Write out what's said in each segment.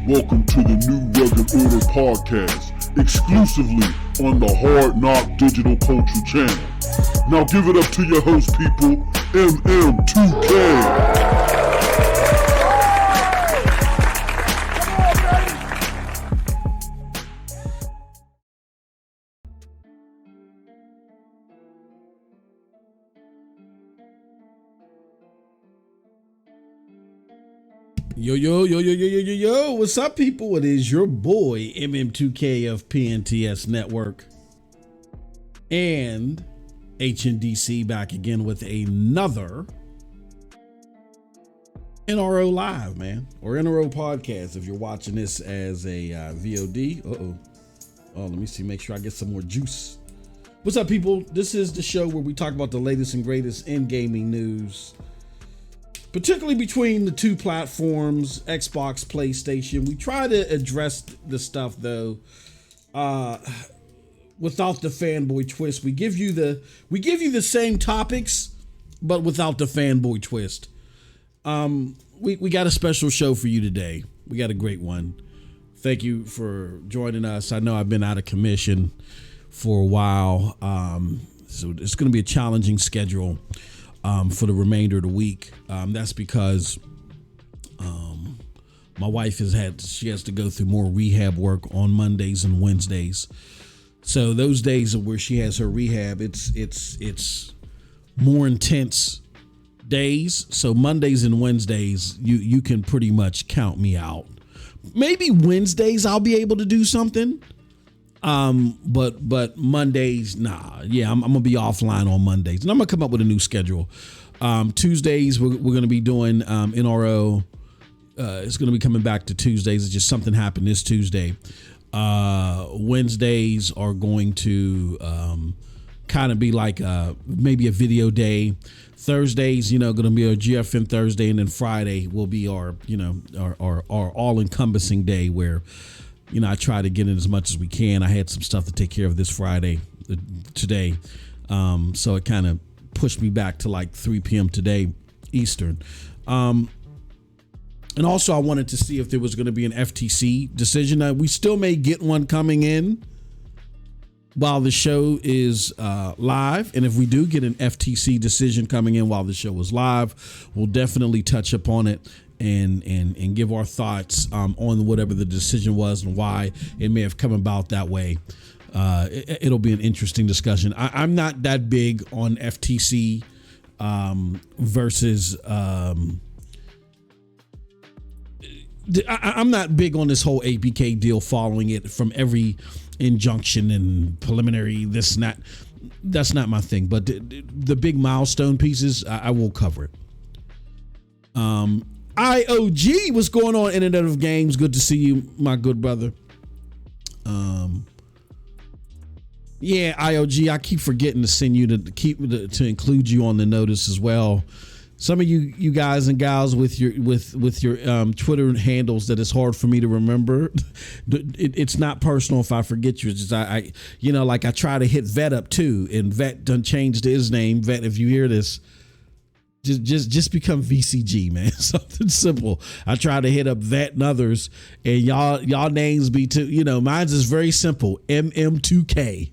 Welcome to the New Rugged Order podcast, exclusively on the Hard Knock Digital Culture channel. Now give it up to your host people, MM2K. Yo, what's up, people? It is your boy, MM2K of PNTS Network and HNDC back again with another NRO Live, man, or NRO podcast if you're watching this as a VOD. Oh, let me see, make sure I get some more juice. What's up, people? This is the show where we talk about the latest and greatest in gaming news, particularly between the two platforms, Xbox, PlayStation. We try to address the stuff though, without the fanboy twist. We give you the same topics, but without the fanboy twist. We got a special show for you today. We got a great one Thank you for joining us. I know I've been out of commission for a while, so it's going to be a challenging schedule for the remainder of the week. That's because my wife she has to go through more rehab work on Mondays and Wednesdays. So those days where she has her rehab, it's more intense days. So Mondays and Wednesdays, you can pretty much count me out. Maybe Wednesdays I'll be able to do something. But Mondays, nah. Yeah, I'm gonna be offline on Mondays, and I'm gonna come up with a new schedule. Tuesdays we're gonna be doing NRO. It's gonna be coming back to Tuesdays. It's just something happened this Tuesday. Wednesdays are going to kind of be like maybe a video day. Thursdays, going to be our GFN Thursday, and then Friday will be our all encompassing day where, I try to get in as much as we can. I had some stuff to take care of this Friday, today. So it kind of pushed me back to like 3 p.m. today, Eastern. And also I wanted to see if there was going to be an FTC decision. We still may get one coming in while the show is live. And if we do get an FTC decision coming in while the show is live, we'll definitely touch upon it and give our thoughts on whatever the decision was and why it may have come about that way. It'll be an interesting discussion. I'm not that big on FTC versus I'm not big on this whole APK deal, following it from every injunction and preliminary this and that. That's not my thing. But the big milestone pieces, I will cover it. IOG, what's going on, Internet of Games? Good to see you, my good brother. Yeah, IOG, I keep forgetting to send you to include you on the notice as well. Some of you guys and gals with your Twitter handles that it's hard for me to remember. It's not personal if I forget you. It's just I try to hit Vet up too, and Vet done changed his name. Vet, if you hear this, just become VCG, man. Something simple. I try to hit up Vet and others, and y'all names be too. Mine's is very simple. MM2K.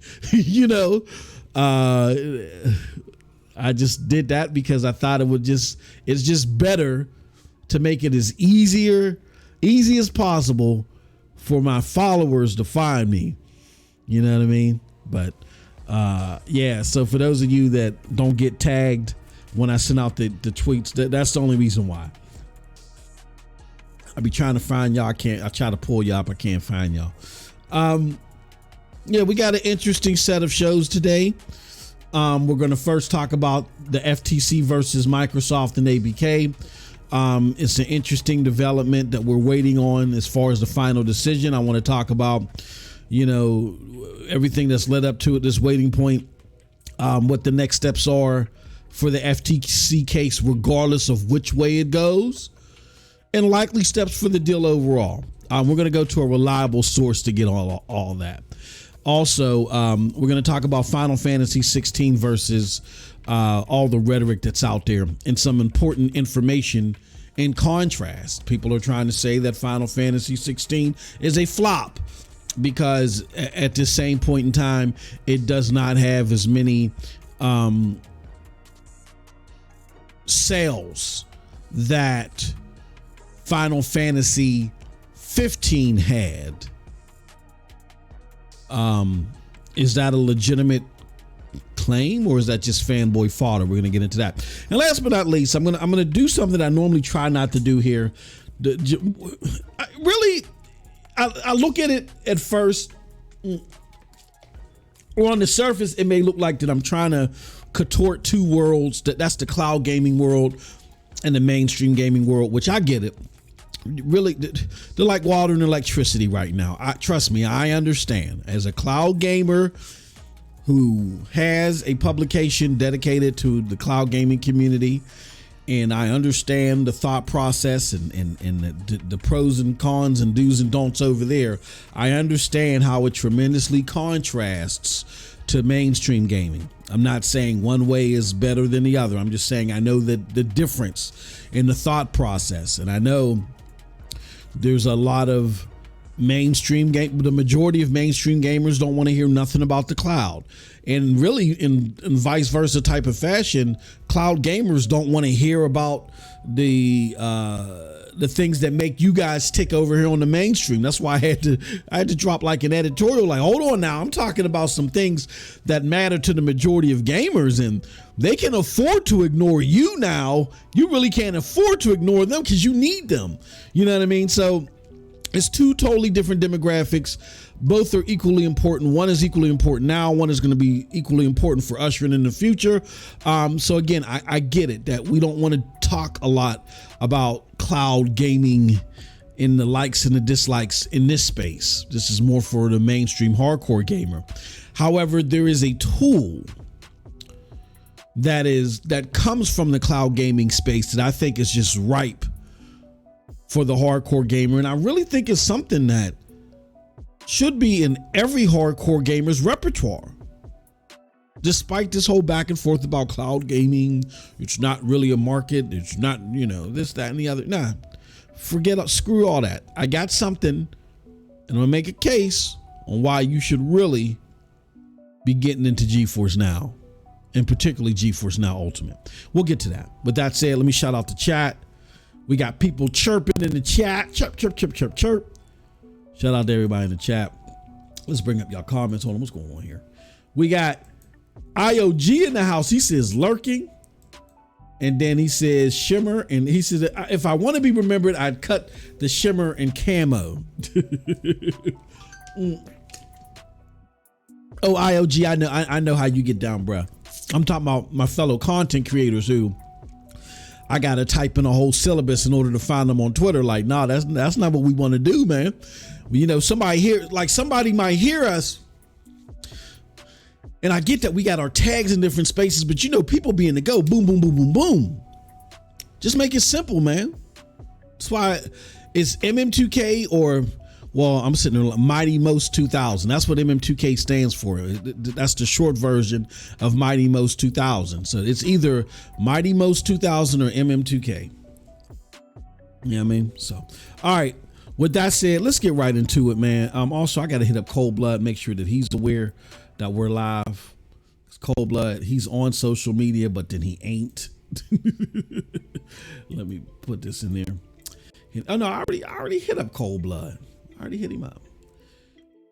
I just did that because I thought it's just better to make it as easy as possible for my followers to find me. You know what I mean? But yeah, so for those of you that don't get tagged when I send out the tweets, that's the only reason why. I be trying to find y'all. I try to pull y'all up. I can't find y'all. Yeah, we got an interesting set of shows today. We're going to first talk about the FTC versus Microsoft and ABK. It's an interesting development that we're waiting on as far as the final decision. I want to talk about, everything that's led up to it, this waiting point, what the next steps are for the FTC case, regardless of which way it goes, and likely steps for the deal overall. We're going to go to a reliable source to get all that. Also, we're going to talk about Final Fantasy 16 versus all the rhetoric that's out there and some important information in contrast. People are trying to say that Final Fantasy 16 is a flop because at the same point in time, it does not have as many sales that Final Fantasy 15 had. Is that a legitimate claim, or is that just fanboy fodder? We're going to get into that. And last but not least, I'm going to do something I normally try not to do here. I look at it at first, or on the surface, it may look like that I'm trying to contort two worlds. That's the cloud gaming world and the mainstream gaming world, which I get it. Really, they're like water and electricity right now. Trust me, I understand. As a cloud gamer who has a publication dedicated to the cloud gaming community, and I understand the thought process and the pros and cons and do's and don'ts over there. I understand how it tremendously contrasts to mainstream gaming. I'm not saying one way is better than the other. I'm just saying I know that the difference in the thought process, and I know there's a lot of the majority of mainstream gamers don't want to hear nothing about the cloud. And really in vice versa type of fashion, cloud gamers don't want to hear about the things that make you guys tick over here on the mainstream. That's why I had to drop like an editorial, like, hold on now, I'm talking about some things that matter to the majority of gamers, and they can afford to ignore you now. You really can't afford to ignore them because you need them. You know what I mean? So it's two totally different demographics. Both are equally important. One is equally important now. One is going to be equally important for ushering in the future. So again, I get it that we don't want to talk a lot about cloud gaming in the likes and the dislikes in this space. This is more for the mainstream hardcore gamer. However, there is a tool that comes from the cloud gaming space that I think is just ripe for the hardcore gamer. And I really think it's something that should be in every hardcore gamer's repertoire. Despite this whole back and forth about cloud gaming, it's not really a market. It's not, this, that, and the other. Nah, screw all that. I got something, and I'm gonna make a case on why you should really be getting into GeForce Now, and particularly GeForce Now Ultimate. We'll get to that. With that said, let me shout out the chat. We got people chirping in the chat. Chirp, chirp, chirp, chirp, chirp. Shout out to everybody in the chat. Let's bring up y'all comments. Hold on, what's going on here? We got IOG in the house. He says lurking. And then he says shimmer. And he says, if I want to be remembered, I'd cut the shimmer and camo. Oh, IOG, I know how you get down, bruh. I'm talking about my fellow content creators who I gotta type in a whole syllabus in order to find them on Twitter. Like, nah, that's not what we want to do, man. Somebody might hear us, and I get that we got our tags in different spaces, but people be in the go, boom, boom, boom, boom, boom. Just make it simple, man. That's why it's MM2K or, well, I'm sitting there, Mighty Most 2000. That's what MM2K stands for. That's the short version of Mighty Most 2000. So it's either Mighty Most 2000 or MM2K. You know what I mean? So, all right. With that said, let's get right into it, man. Also, I got to hit up Cold Blood, make sure that he's aware that we're live. Cold Blood, he's on social media, but then he ain't. Let me put this in there. Oh no, I already hit up Cold Blood. I already hit him up.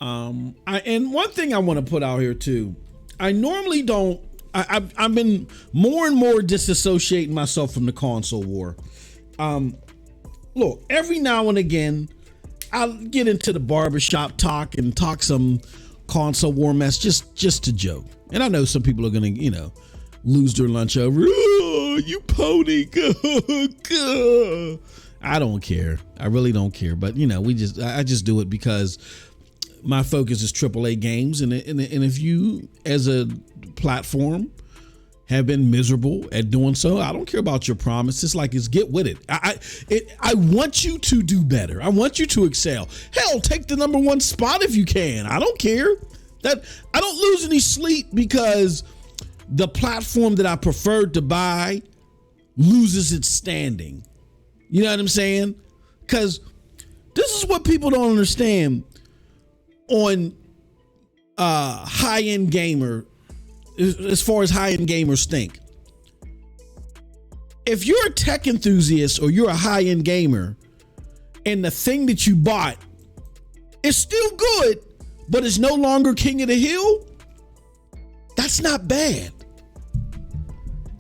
And one thing I want to put out here too, I normally don't. I've been more and more disassociating myself from the console war. Look, every now and again, I'll get into the barbershop talk and talk some console war mess just to joke. And I know some people are gonna, lose their lunch over, oh, you pony. I don't care. I really don't care. But I just do it because my focus is AAA games, and if you as a platform have been miserable at doing so, I don't care about your promises. It's get with it. I want you to do better. I want you to excel. Hell, take the #1 spot if you can. I don't care. That I don't lose any sleep because the platform that I preferred to buy loses its standing. You know what I'm saying? Because this is what people don't understand on high-end gamer, as far as high-end gamers think. If you're a tech enthusiast or you're a high-end gamer and the thing that you bought is still good, but it's no longer king of the hill, that's not bad.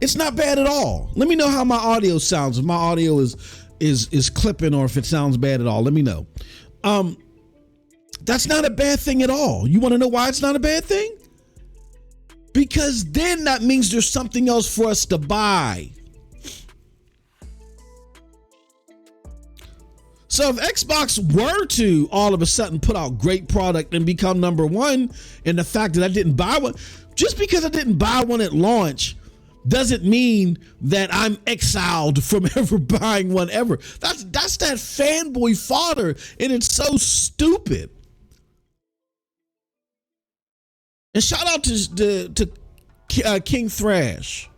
It's not bad at all. Let me know how my audio sounds. If my audio is clipping or if it sounds bad at all, let me know. That's not a bad thing at all. You want to know why it's not a bad thing? Because then that means there's something else for us to buy. So if Xbox were to all of a sudden put out great product and become #1, and the fact that I didn't buy one, just because I didn't buy one at launch doesn't mean that I'm exiled from ever buying one ever. That's that fanboy fodder, and it's so stupid. And shout out to King Thrash.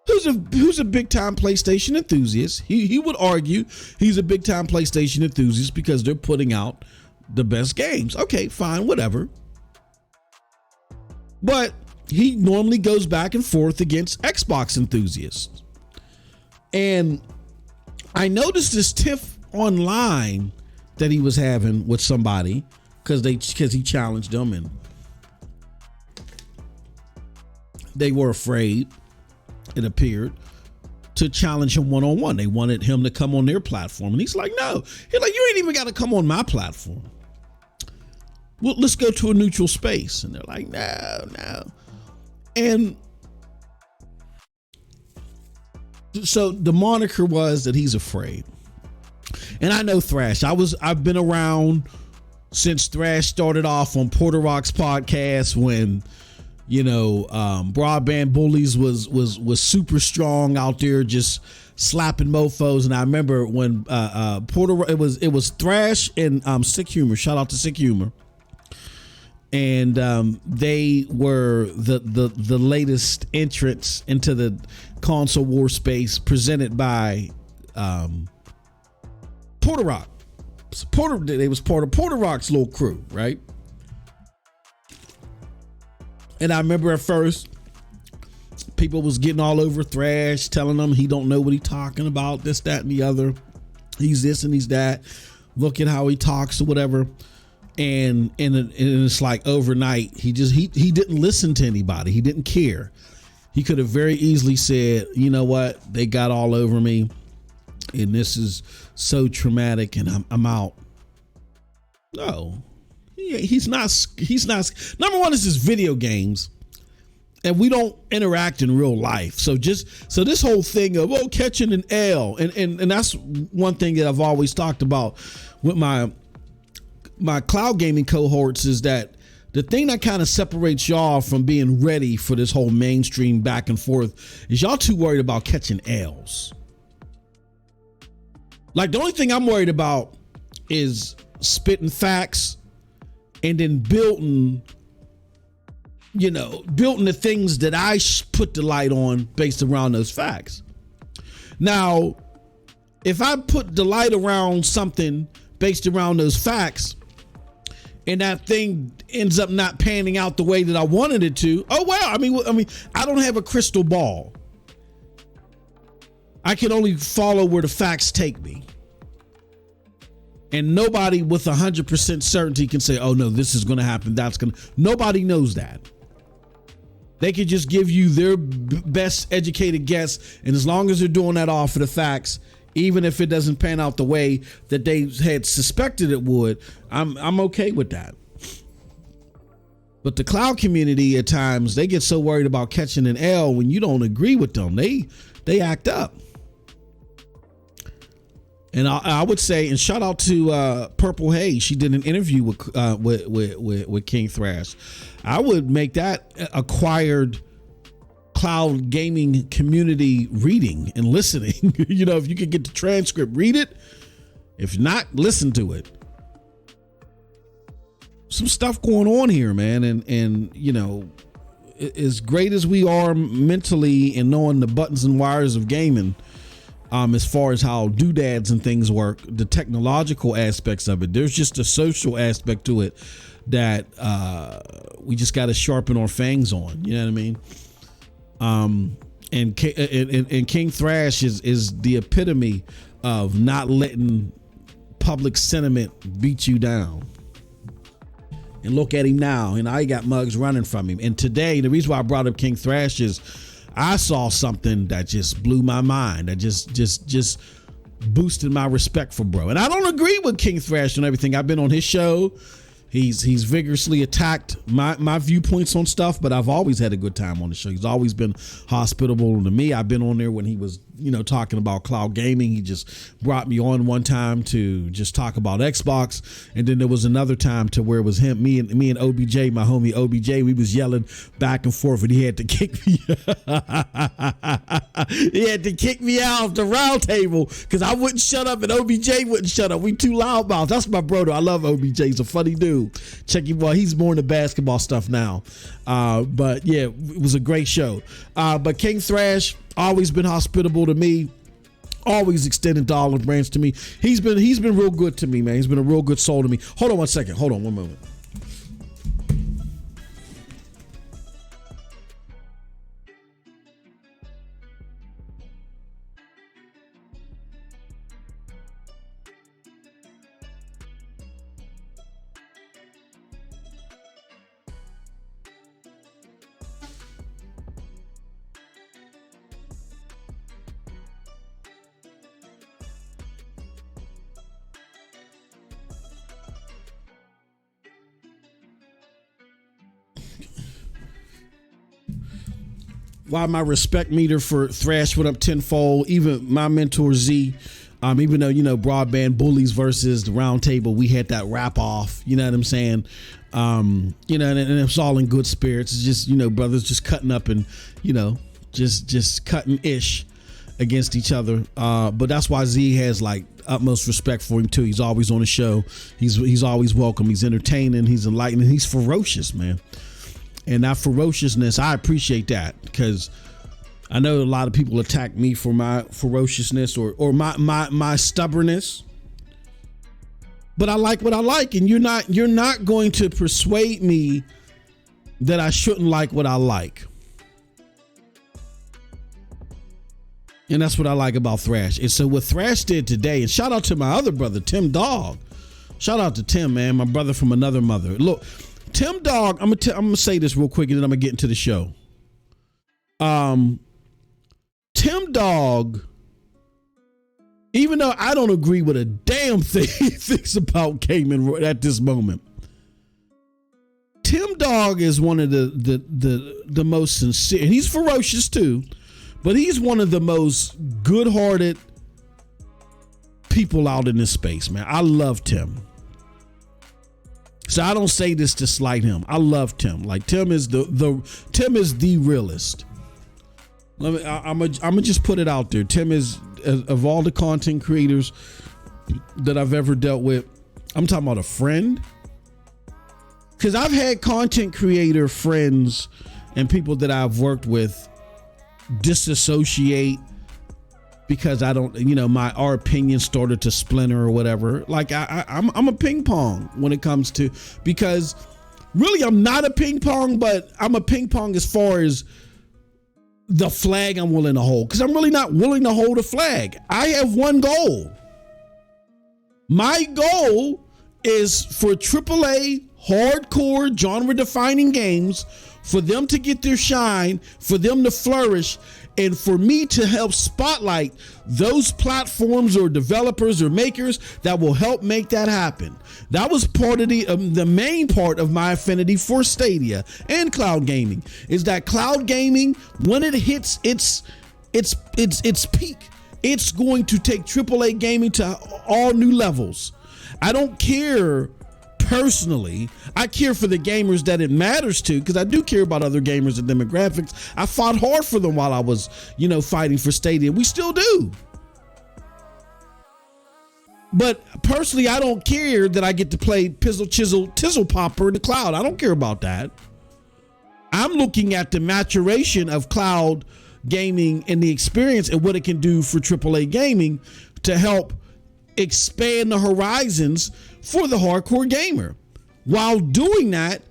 who's a big time PlayStation enthusiast. He would argue he's a big time PlayStation enthusiast because they're putting out the best games. Okay, fine, whatever. But he normally goes back and forth against Xbox enthusiasts. And I noticed this tiff online that he was having with somebody because he challenged them and they were afraid, it appeared, to challenge him one-on-one. They wanted him to come on their platform. And he's like, no. He's like, you ain't even got to come on my platform. Well, let's go to a neutral space. And they're like, no. And so the moniker was that he's afraid. And I know Thrash. I've been around since Thrash started off on Porter Rock's podcast when, Broadband Bullies was super strong out there just slapping mofos. And I remember when it was Thrash and Sick Humor. Shout out to Sick Humor. And they were the latest entrants into the console war space presented by Porter Rock. They was part of Porter Rock's little crew, right? And I remember at first people was getting all over Thrash, telling him he don't know what he talking about, this, that, and the other. He's this and he's that. Look at how he talks or whatever. And it's like overnight, he didn't listen to anybody. He didn't care. He could have very easily said, you know what, they got all over me and this is so traumatic and I'm out. No, he's not. Number one, this is video games and we don't interact in real life. So this whole thing of, catching an L and that's one thing that I've always talked about with my cloud gaming cohorts is that the thing that kind of separates y'all from being ready for this whole mainstream back and forth is y'all too worried about catching L's. Like the only thing I'm worried about is spitting facts and then building the things that I put the light on based around those facts. Now, if I put the light around something based around those facts and that thing ends up not panning out the way that I wanted it to, oh well, I mean, I don't have a crystal ball. I can only follow where the facts take me. And nobody with 100% certainty can say, oh no, this is going to happen. Nobody knows that. They could just give you their best educated guess. And as long as they're doing that off of the facts, even if it doesn't pan out the way that they had suspected it would, I'm okay with that. But the cloud community at times, they get so worried about catching an L when you don't agree with them. They act up. And I would say, and shout out to Purple Haze. She did an interview with King Thrash. I would make that acquired cloud gaming community reading and listening. If you could get the transcript, read it. If not, listen to it. Some stuff going on here, man. And as great as we are mentally and knowing the buttons and wires of gaming, as far as how doodads and things work, the technological aspects of it, there's just a social aspect to it that we just got to sharpen our fangs on. You know what I mean? And King Thrash is the epitome of not letting public sentiment beat you down. And look at him now. He got mugs running from him. And today, the reason why I brought up King Thrash is I saw something that just blew my mind. That just boosted my respect for bro. And I don't agree with King Thrash and everything. I've been on his show. He's vigorously attacked my viewpoints on stuff, but I've always had a good time on the show. He's always been hospitable to me. I've been on there when he was, talking about cloud gaming. He just brought me on one time to just talk about Xbox. And then there was another time to where it was me and OBJ, my homie OBJ, we was yelling back and forth and he had to kick me. He had to kick me out of the round table because I wouldn't shut up and OBJ wouldn't shut up. We too loud mouths. That's my brother. I love OBJ. He's a funny dude. too. Check your boy. He's more into basketball stuff now. But yeah, it was a great show. But King Thrash always been hospitable to me. Always extended the olive branch to me. He's been real good to me, man. He's been a real good soul to me. Hold on one second. Hold on one moment. Why my respect meter for Thrash went up tenfold. Even my mentor Z, even though, Broadband Bullies versus the Round Table, we had that rap off, you know what I'm saying? And it's all in good spirits. It's just, brothers just cutting up and, just cutting ish against each other. But that's why Z has like utmost respect for him too. He's always on the show. He's always welcome. He's entertaining. He's enlightening. He's ferocious, man. And that ferociousness, I appreciate that, because I know a lot of people attack me for my ferociousness or my stubbornness. But I like what I like, and you're not going to persuade me that I shouldn't like what I like. And that's what I like about Thrash. And so what Thrash did today, and shout out to my other brother, Tim Dog. Shout out to Tim, man, my brother from another mother. Look, Tim Dog, I'm gonna say this real quick and then I'm gonna get into the show. Tim Dog, even though I don't agree with a damn thing he thinks about gaming at this moment, Tim Dog is one of the most sincere, and he's ferocious too, but he's one of the most good-hearted people out in this space, man. I love Tim. So I don't say this to slight him. I love Tim. Like Tim is the realist. I'm gonna just put it out there. Tim is, of all the content creators that I've ever dealt with, I'm talking about a friend. Because I've had content creator friends and people that I've worked with disassociate because I don't, our opinion started to splinter or whatever. Like I'm a ping pong when it comes to, because really I'm not a ping pong, but I'm a ping pong as far as the flag I'm willing to hold, because I'm really not willing to hold a flag. I have one goal. My goal is for AAA hardcore genre defining games, for them to get their shine, for them to flourish, and for me to help spotlight those platforms or developers or makers that will help make that happen. That was part of the main part of my affinity for Stadia and cloud gaming, is that cloud gaming, when it hits its peak, it's going to take AAA gaming to all new levels. I don't care personally. I care for the gamers that it matters to, because I do care about other gamers and demographics. I fought hard for them while I was, fighting for Stadia. We still do. But personally, I don't care that I get to play Pizzle Chisel Tizzle Popper in the cloud. I don't care about that. I'm looking at the maturation of cloud gaming and the experience and what it can do for AAA gaming to help expand the horizons for the hardcore gamer. While doing that,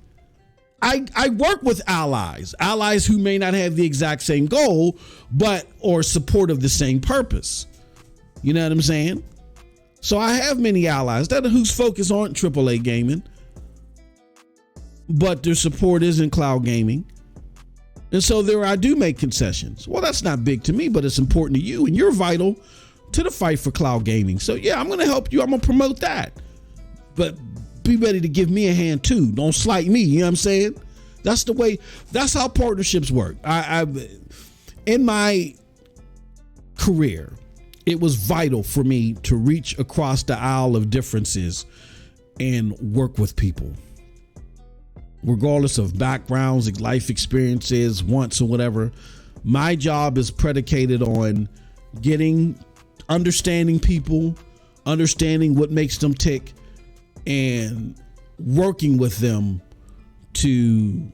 I work with allies who may not have the exact same goal, but or support of the same purpose. You know what I'm saying? So I have many allies whose focus aren't AAA gaming, but their support is in cloud gaming. And so there I do make concessions. Well, that's not big to me, but it's important to you, and you're vital to the fight for cloud gaming. So yeah, I'm going to help you. I'm going to promote that. But be ready to give me a hand too. Don't slight me. You know what I'm saying? That's the way, that's how partnerships work. I in my career, it was vital for me to reach across the aisle of differences and work with people, regardless of backgrounds, life experiences, wants, or whatever. My job is predicated on understanding people, understanding what makes them tick, and working with them to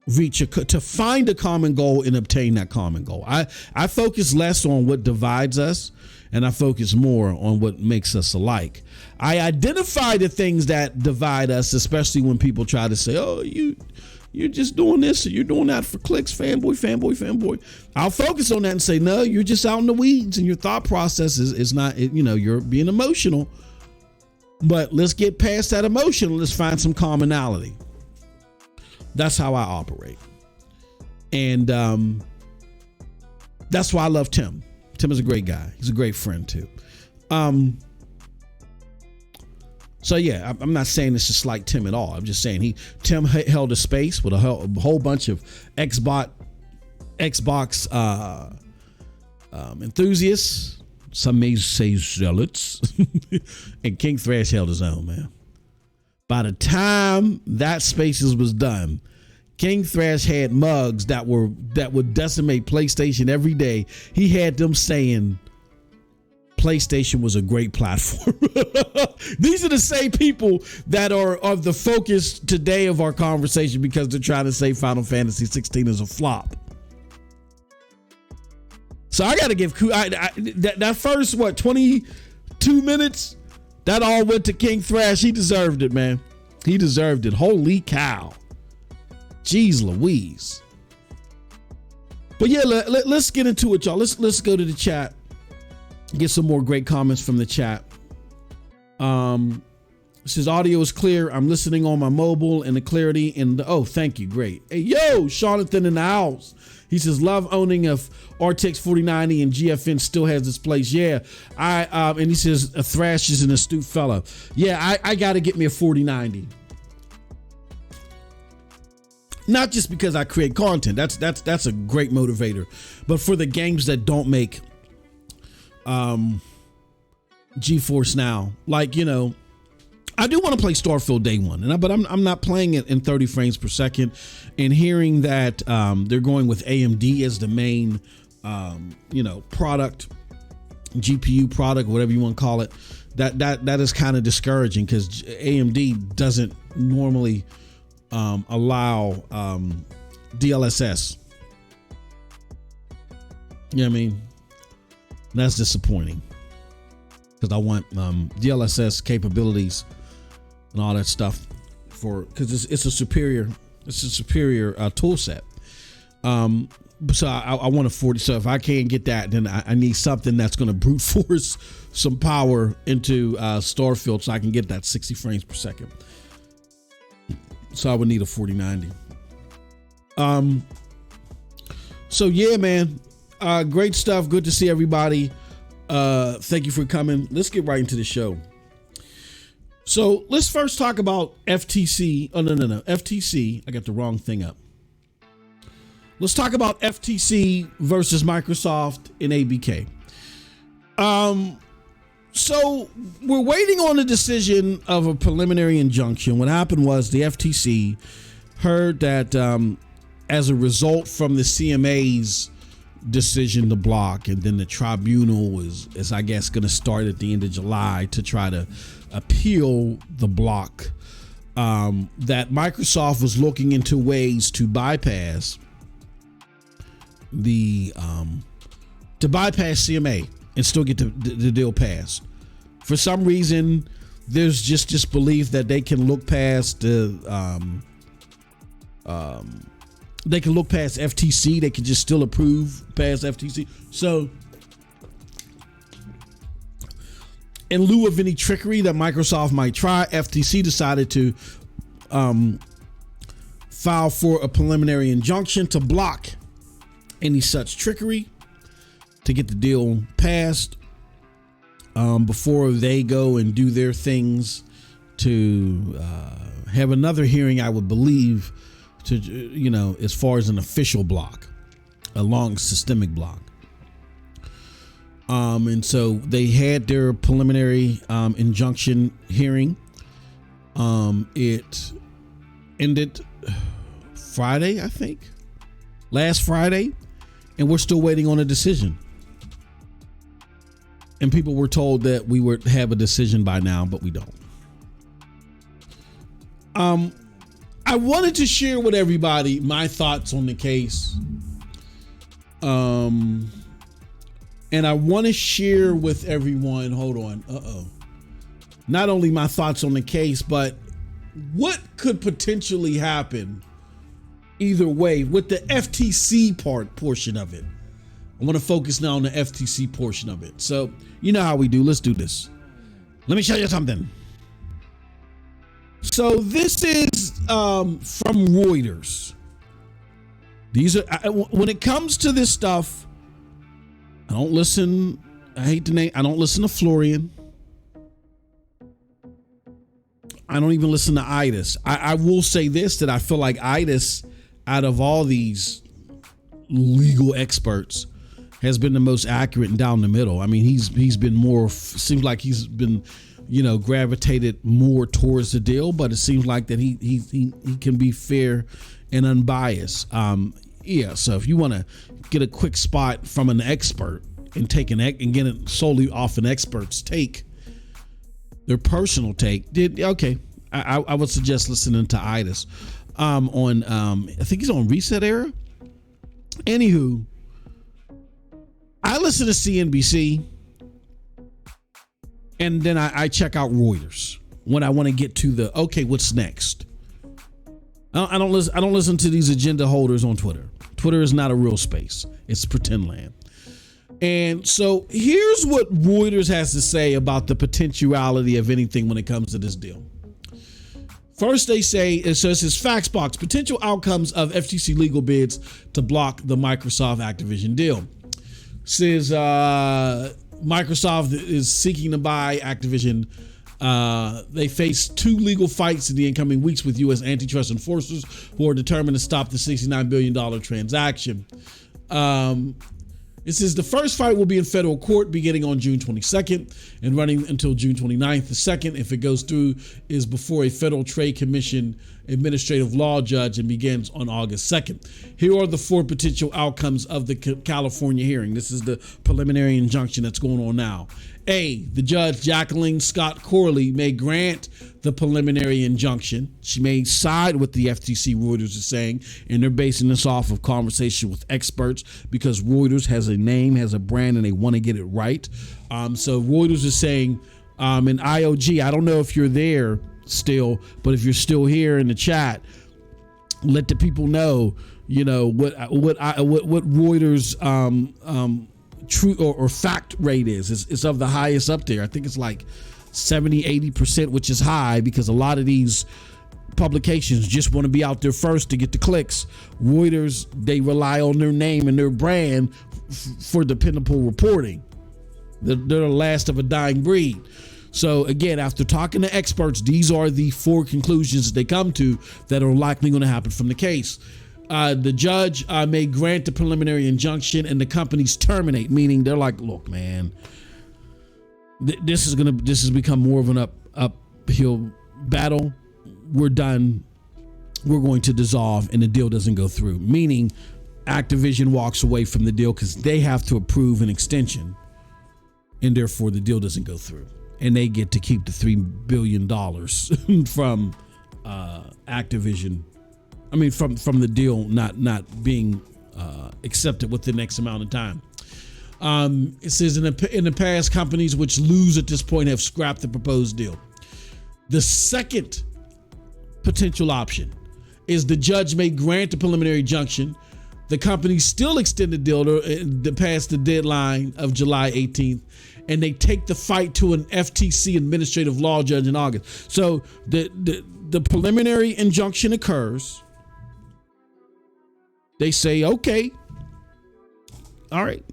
to find a common goal and obtain that common goal. I focus less on what divides us, and I focus more on what makes us alike. I identify the things that divide us, especially when people try to say, oh, you're just doing this or you're doing that for clicks, fanboy. I'll focus on that and say, no, you're just out in the weeds and your thought process is not, you're being emotional. But let's get past that emotion. Let's find some commonality. That's how I operate. And that's why I love Tim. Tim is a great guy. He's a great friend too. So yeah, I'm not saying this is like Tim at all. I'm just saying Tim held a space with a whole bunch of Xbox enthusiasts. Some may say zealots. And King Thrash held his own, man. By the time that Spaces was done, King Thrash had mugs that would decimate PlayStation every day. He had them saying PlayStation was a great platform. These are the same people that are of the focus today of our conversation because they're trying to say Final Fantasy 16 is a flop. So I got to give that first 22 minutes. That all went to King Thrash. He deserved it, man. He deserved it. Holy cow. Jeez Louise. But yeah, let's get into it, y'all. Let's go to the chat. Get some more great comments from the chat. It says audio is clear. I'm listening on my mobile and the clarity thank you. Great. Hey, yo, Jonathan in the house. He says, love owning of RTX 4090 and GFN still has its place. Yeah. And he says, a Thrash is an astute fella. Yeah, I got to get me a 4090. Not just because I create content. That's a great motivator. But for the games that don't make GeForce Now, like, I do want to play Starfield day one, but I'm not playing it in 30 frames per second. And hearing that they're going with AMD as the main, product, GPU product, whatever you want to call it, that is kind of discouraging because AMD doesn't normally allow DLSS. You know what I mean? That's disappointing because I want DLSS capabilities and all that stuff because it's a superior tool set. So I want a 40. So if I can't get that, then I need something that's going to brute force some power into Starfield so I can get that 60 frames per second. So I would need a 4090. So yeah, man, great stuff. Good to see everybody. Thank you for coming. Let's get right into the show. So let's first talk about FTC. Oh, no. FTC. I got the wrong thing up. Let's talk about FTC versus Microsoft in ABK. So we're waiting on a decision of a preliminary injunction. What happened was the FTC heard that as a result from the CMA's decision to block, and then the tribunal is I guess going to start at the end of July to try to appeal the block, that Microsoft was looking into ways to bypass CMA and still get the deal passed. For some reason, there's just this belief that they can look past FTC. They can just still approve past FTC. So in lieu of any trickery that Microsoft might try, FTC decided to file for a preliminary injunction to block any such trickery to get the deal passed before they go and do their things to have another hearing, I would believe, to, as far as an official block, a long systemic block. And so they had their preliminary injunction hearing. It ended Friday, I think, last Friday, and we're still waiting on a decision. And people were told that we would have a decision by now, but we don't. I wanted to share with everybody my thoughts on the case. And I want to share with everyone, hold on, not only my thoughts on the case, but what could potentially happen either way with the FTC portion of it. I want to focus now on the FTC portion of it. So you know how we do. Let's do this. Let me show you something. So this is from Reuters. These are, when it comes to this stuff, I don't listen. I hate the name. I don't listen to Florian. I don't even listen to Itis. I will say this, that I feel like Itis, out of all these legal experts, has been the most accurate and down the middle. I mean, he's been more, seems like he's been, gravitated more towards the deal, but it seems like that he can be fair and unbiased. So if you want to get a quick spot from an expert and and get it solely off an expert's take, their personal take, I would suggest listening to Itis on I think he's on Reset Era. Anywho, I listen to CNBC and then I check out Reuters when I want to get to the what's next. I don't listen to these agenda holders on Twitter. Twitter is not a real space. It's pretend land. And so here's what Reuters has to say about the potentiality of anything when it comes to this deal. First, they say, it says Facts Box, potential outcomes of FTC legal bids to block the Microsoft Activision deal. Says Microsoft is seeking to buy Activision. They face two legal fights in the incoming weeks with U.S. antitrust enforcers who are determined to stop the $69 billion transaction. It says the first fight will be in federal court beginning on June 22nd and running until June 29th. The second, if it goes through, is before a Federal Trade Commission administrative law judge and begins on August 2nd. Here are the four potential outcomes of the California hearing. This is the preliminary injunction that's going on now. A, the judge, Jacqueline Scott Corley, may grant the preliminary injunction. She may side with the FTC, Reuters is saying, and they're basing this off of conversation with experts because Reuters has a name, has a brand, and they want to get it right. So Reuters is saying, and IOG, I don't know if you're there still, but if you're still here in the chat, let the people know, what Reuters true or fact rate is. It's of the highest up there. I think it's like 70-80%, which is high because a lot of these publications just want to be out there first to get the clicks. Reuters, they rely on their name and their brand for dependable reporting. They're the last of a dying breed. So again, after talking to experts, these are the four conclusions that they come to that are likely going to happen from the case. The judge may grant the preliminary injunction and the companies terminate, meaning they're like, look, man, this has become more of an uphill battle. We're done. We're going to dissolve, and the deal doesn't go through, meaning Activision walks away from the deal because they have to approve an extension, and therefore the deal doesn't go through, and they get to keep the $3 billion from Activision. I mean, from the deal not being accepted within the next amount of time. It says in the past, companies which lose at this point have scrapped the proposed deal. The second potential option is the judge may grant the preliminary injunction. The company still extend the deal to past the deadline of July 18th, and they take the fight to an FTC administrative law judge in August. So the preliminary injunction occurs. They say, okay, all right,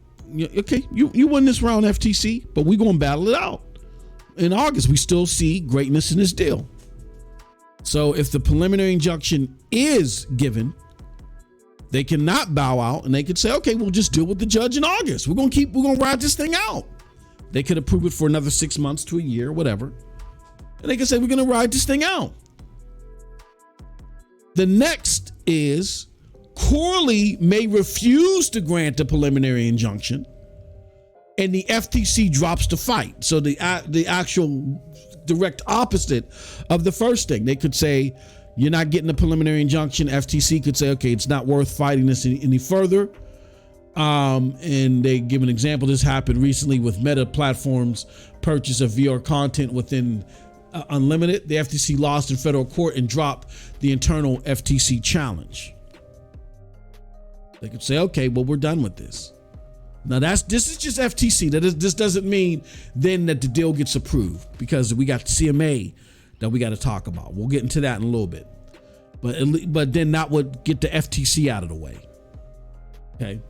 okay, you win this round, FTC, but we're going to battle it out. In August, we still see greatness in this deal. So if the preliminary injunction is given, they cannot bow out, and they could say, okay, we'll just deal with the judge in August. We're going to ride this thing out. They could approve it for another 6 months to a year, whatever. And they could say, we're going to ride this thing out. The next is Corley may refuse to grant the preliminary injunction, and the FTC drops the fight. So the actual direct opposite of the first thing. They could say, you're not getting a preliminary injunction. FTC could say, okay, it's not worth fighting this any further. And they give an example. This happened recently with Meta Platforms' purchase of VR content within Unlimited. The FTC lost in federal court and dropped the internal FTC challenge. They could say, okay, well, we're done with this. Now this is just FTC. This doesn't mean then that the deal gets approved, because we got the CMA that we got to talk about. We'll get into that in a little bit, but then that would get the FTC out of the way. Okay,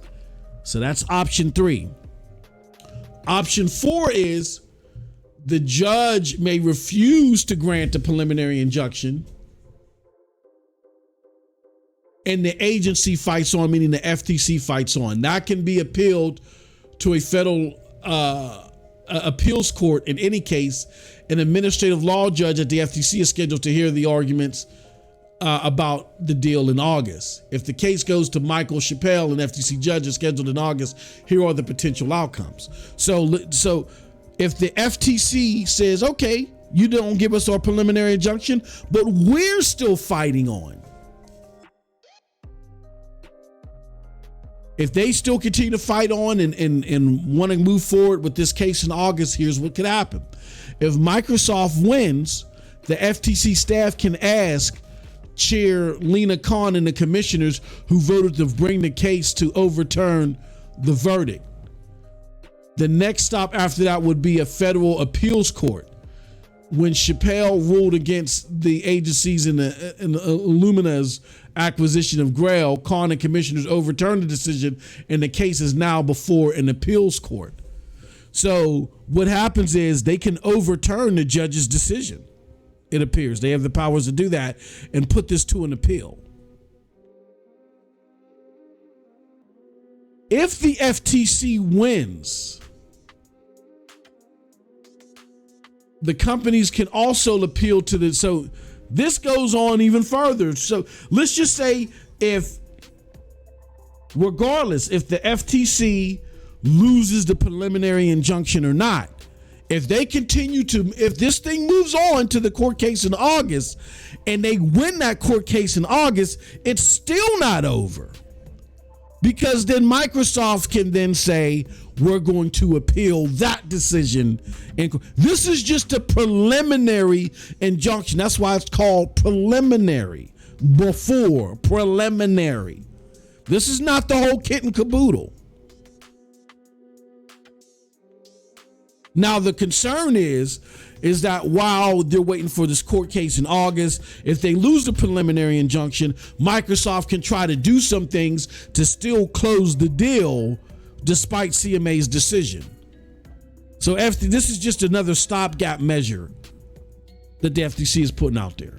so that's option 3. Option 4 is the judge may refuse to grant a preliminary injunction, and the agency fights on, meaning the FTC fights on. That can be appealed to a federal appeals court. In any case, an administrative law judge at the FTC is scheduled to hear the arguments about the deal in August. If the case goes to Michael Chappelle, an FTC judge is scheduled in August, here are the potential outcomes. So if the FTC says, okay, you don't give us our preliminary injunction, but we're still fighting on. If they still continue to fight on and want to move forward with this case in August, here's what could happen. If Microsoft wins, the FTC staff can ask Chair Lena Khan and the commissioners who voted to bring the case to overturn the verdict. The next stop after that would be a federal appeals court. When Chappelle ruled against the agencies in the Illumina's acquisition of Grail, Khan and commissioners overturned the decision, and the case is now before an appeals court. So what happens is they can overturn the judge's decision. It appears they have the powers to do that and put this to an appeal. If the FTC wins, the companies can also appeal to the, so this goes on even further. So let's just say regardless if the FTC loses the preliminary injunction or not, if they continue to, if this thing moves on to the court case in August and they win that court case in August, it's still not over. Because then Microsoft can then say, we're going to appeal that decision. And this is just a preliminary injunction. That's why it's called preliminary. Before preliminary. This is not the whole kit and caboodle. Now, the concern is that while they're waiting for this court case in August, if they lose the preliminary injunction, Microsoft can try to do some things to still close the deal despite CMA's decision. So this is just another stopgap measure that the FTC is putting out there.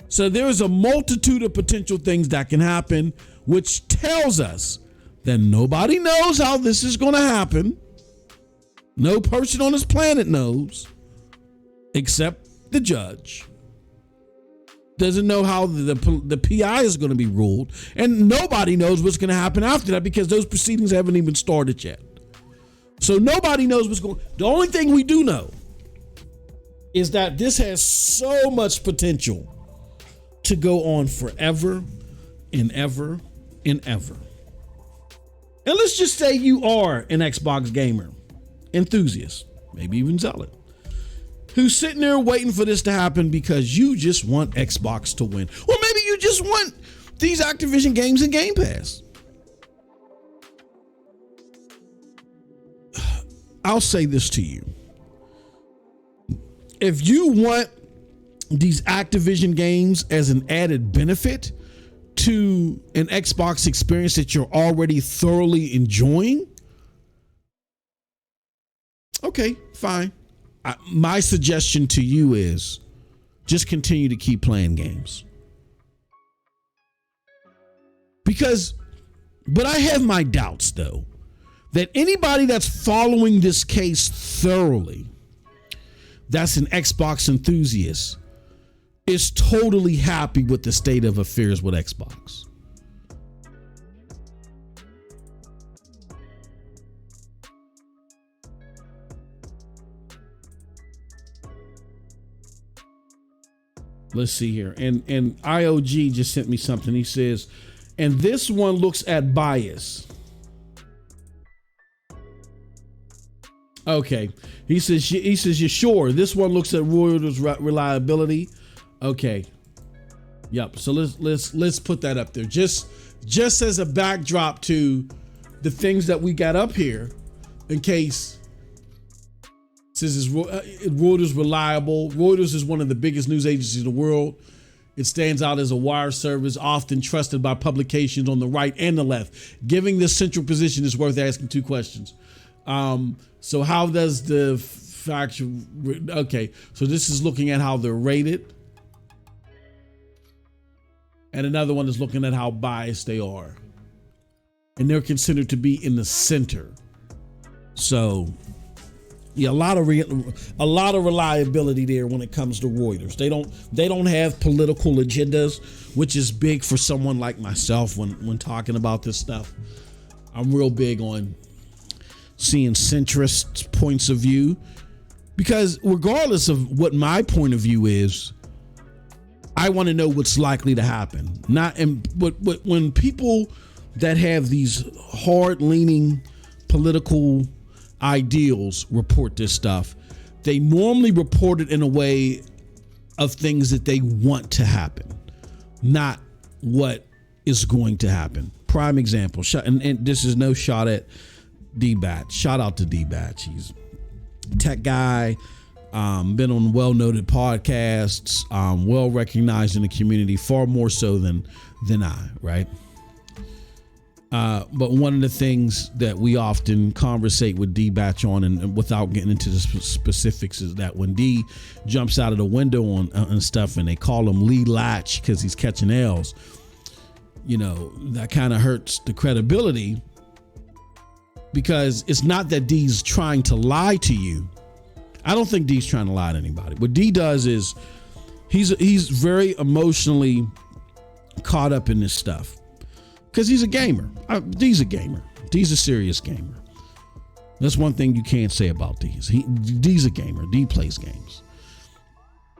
So there is a multitude of potential things that can happen, which tells us that nobody knows how this is going to happen. No person on this planet knows, except the judge. Doesn't know how the PI is going to be ruled, and nobody knows what's going to happen after that because those proceedings haven't even started yet. So nobody knows what's going. The only thing we do know is that this has so much potential to go on forever and ever and ever. And let's just say you are an Xbox gamer, enthusiast, maybe even zealot, who's sitting there waiting for this to happen because you just want Xbox to win. Or maybe you just want these Activision games in Game Pass. I'll say this to you. If you want these Activision games as an added benefit to an Xbox experience that you're already thoroughly enjoying, okay, fine. My suggestion to you is just continue to keep playing games. But I have my doubts, though, that anybody that's following this case thoroughly, that's an Xbox enthusiast, is totally happy with the state of affairs with Xbox. Let's see here. And IOG just sent me something. He says, and this one looks at bias. Okay. He says, you're sure this one looks at Reuters reliability. Okay. Yep. So let's put that up there. Just as a backdrop to the things that we got up here, in case it says Reuters reliable. Reuters is one of the biggest news agencies in the world. It stands out as a wire service, often trusted by publications on the right and the left. Giving this central position is worth asking two questions. So how does the factual? Okay, so this is looking at how they're rated. And another one is looking at how biased they are. And they're considered to be in the center. So, yeah, a lot of reliability there when it comes to Reuters. They don't have political agendas, which is big for someone like myself when talking about this stuff. I'm real big on seeing centrist points of view, because regardless of what my point of view is, I want to know what's likely to happen. But when people that have these hard-leaning political ideals report this stuff, they normally report it in a way of things that they want to happen, not what is going to happen. Prime example, and this is no shot at D-Batch. Shout out to D-Batch. He's a tech guy. Been on well-noted podcasts, well recognized in the community, far more so than I, right? But one of the things that we often conversate with D-Batch on, and without getting into the specifics, is that when D jumps out of the window on stuff and they call him Lee Latch because he's catching L's, that kind of hurts the credibility, because it's not that D's trying to lie to you. I don't think D's trying to lie to anybody. What D does is he's very emotionally caught up in this stuff because he's a gamer. D's a gamer. D's a serious gamer. That's one thing you can't say about D. D's a gamer. D plays games.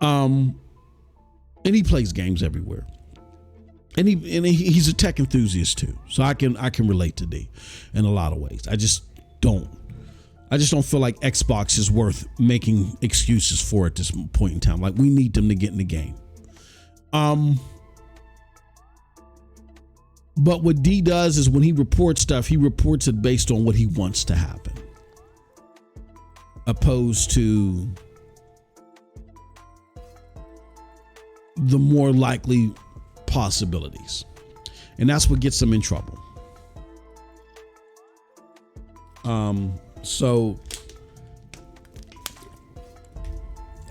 And he plays games everywhere. And he's a tech enthusiast too. So I can relate to D in a lot of ways. I just don't feel like Xbox is worth making excuses for at this point in time. Like, we need them to get in the game. But what D does is when he reports stuff, he reports it based on what he wants to happen, opposed to the more likely possibilities. And that's what gets them in trouble. So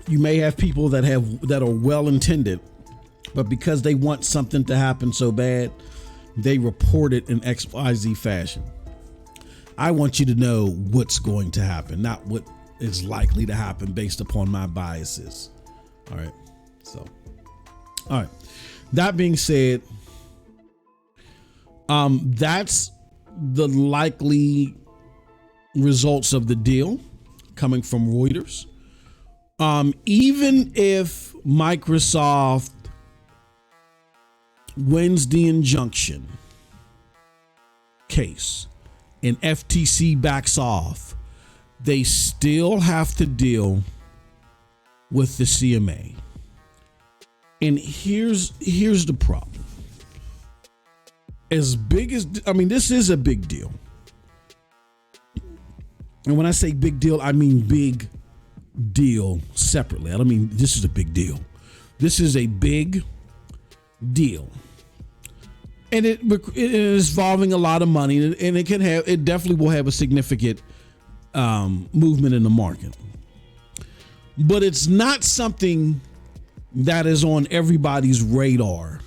you may have people that are well intended, but because they want something to happen so bad, they report it in XYZ fashion. I want you to know what's going to happen, not what is likely to happen based upon my biases. All right. So, all right. That being said, that's the likely results of the deal coming from Reuters. Even if Microsoft wins the injunction case and FTC backs off, they still have to deal with the CMA. And here's the problem. This is a big deal. And when I say big deal, I mean big deal separately. I don't mean this is a big deal. This is a big deal. And it is involving a lot of money, and it definitely will have a significant movement in the market. But it's not something that is on everybody's radar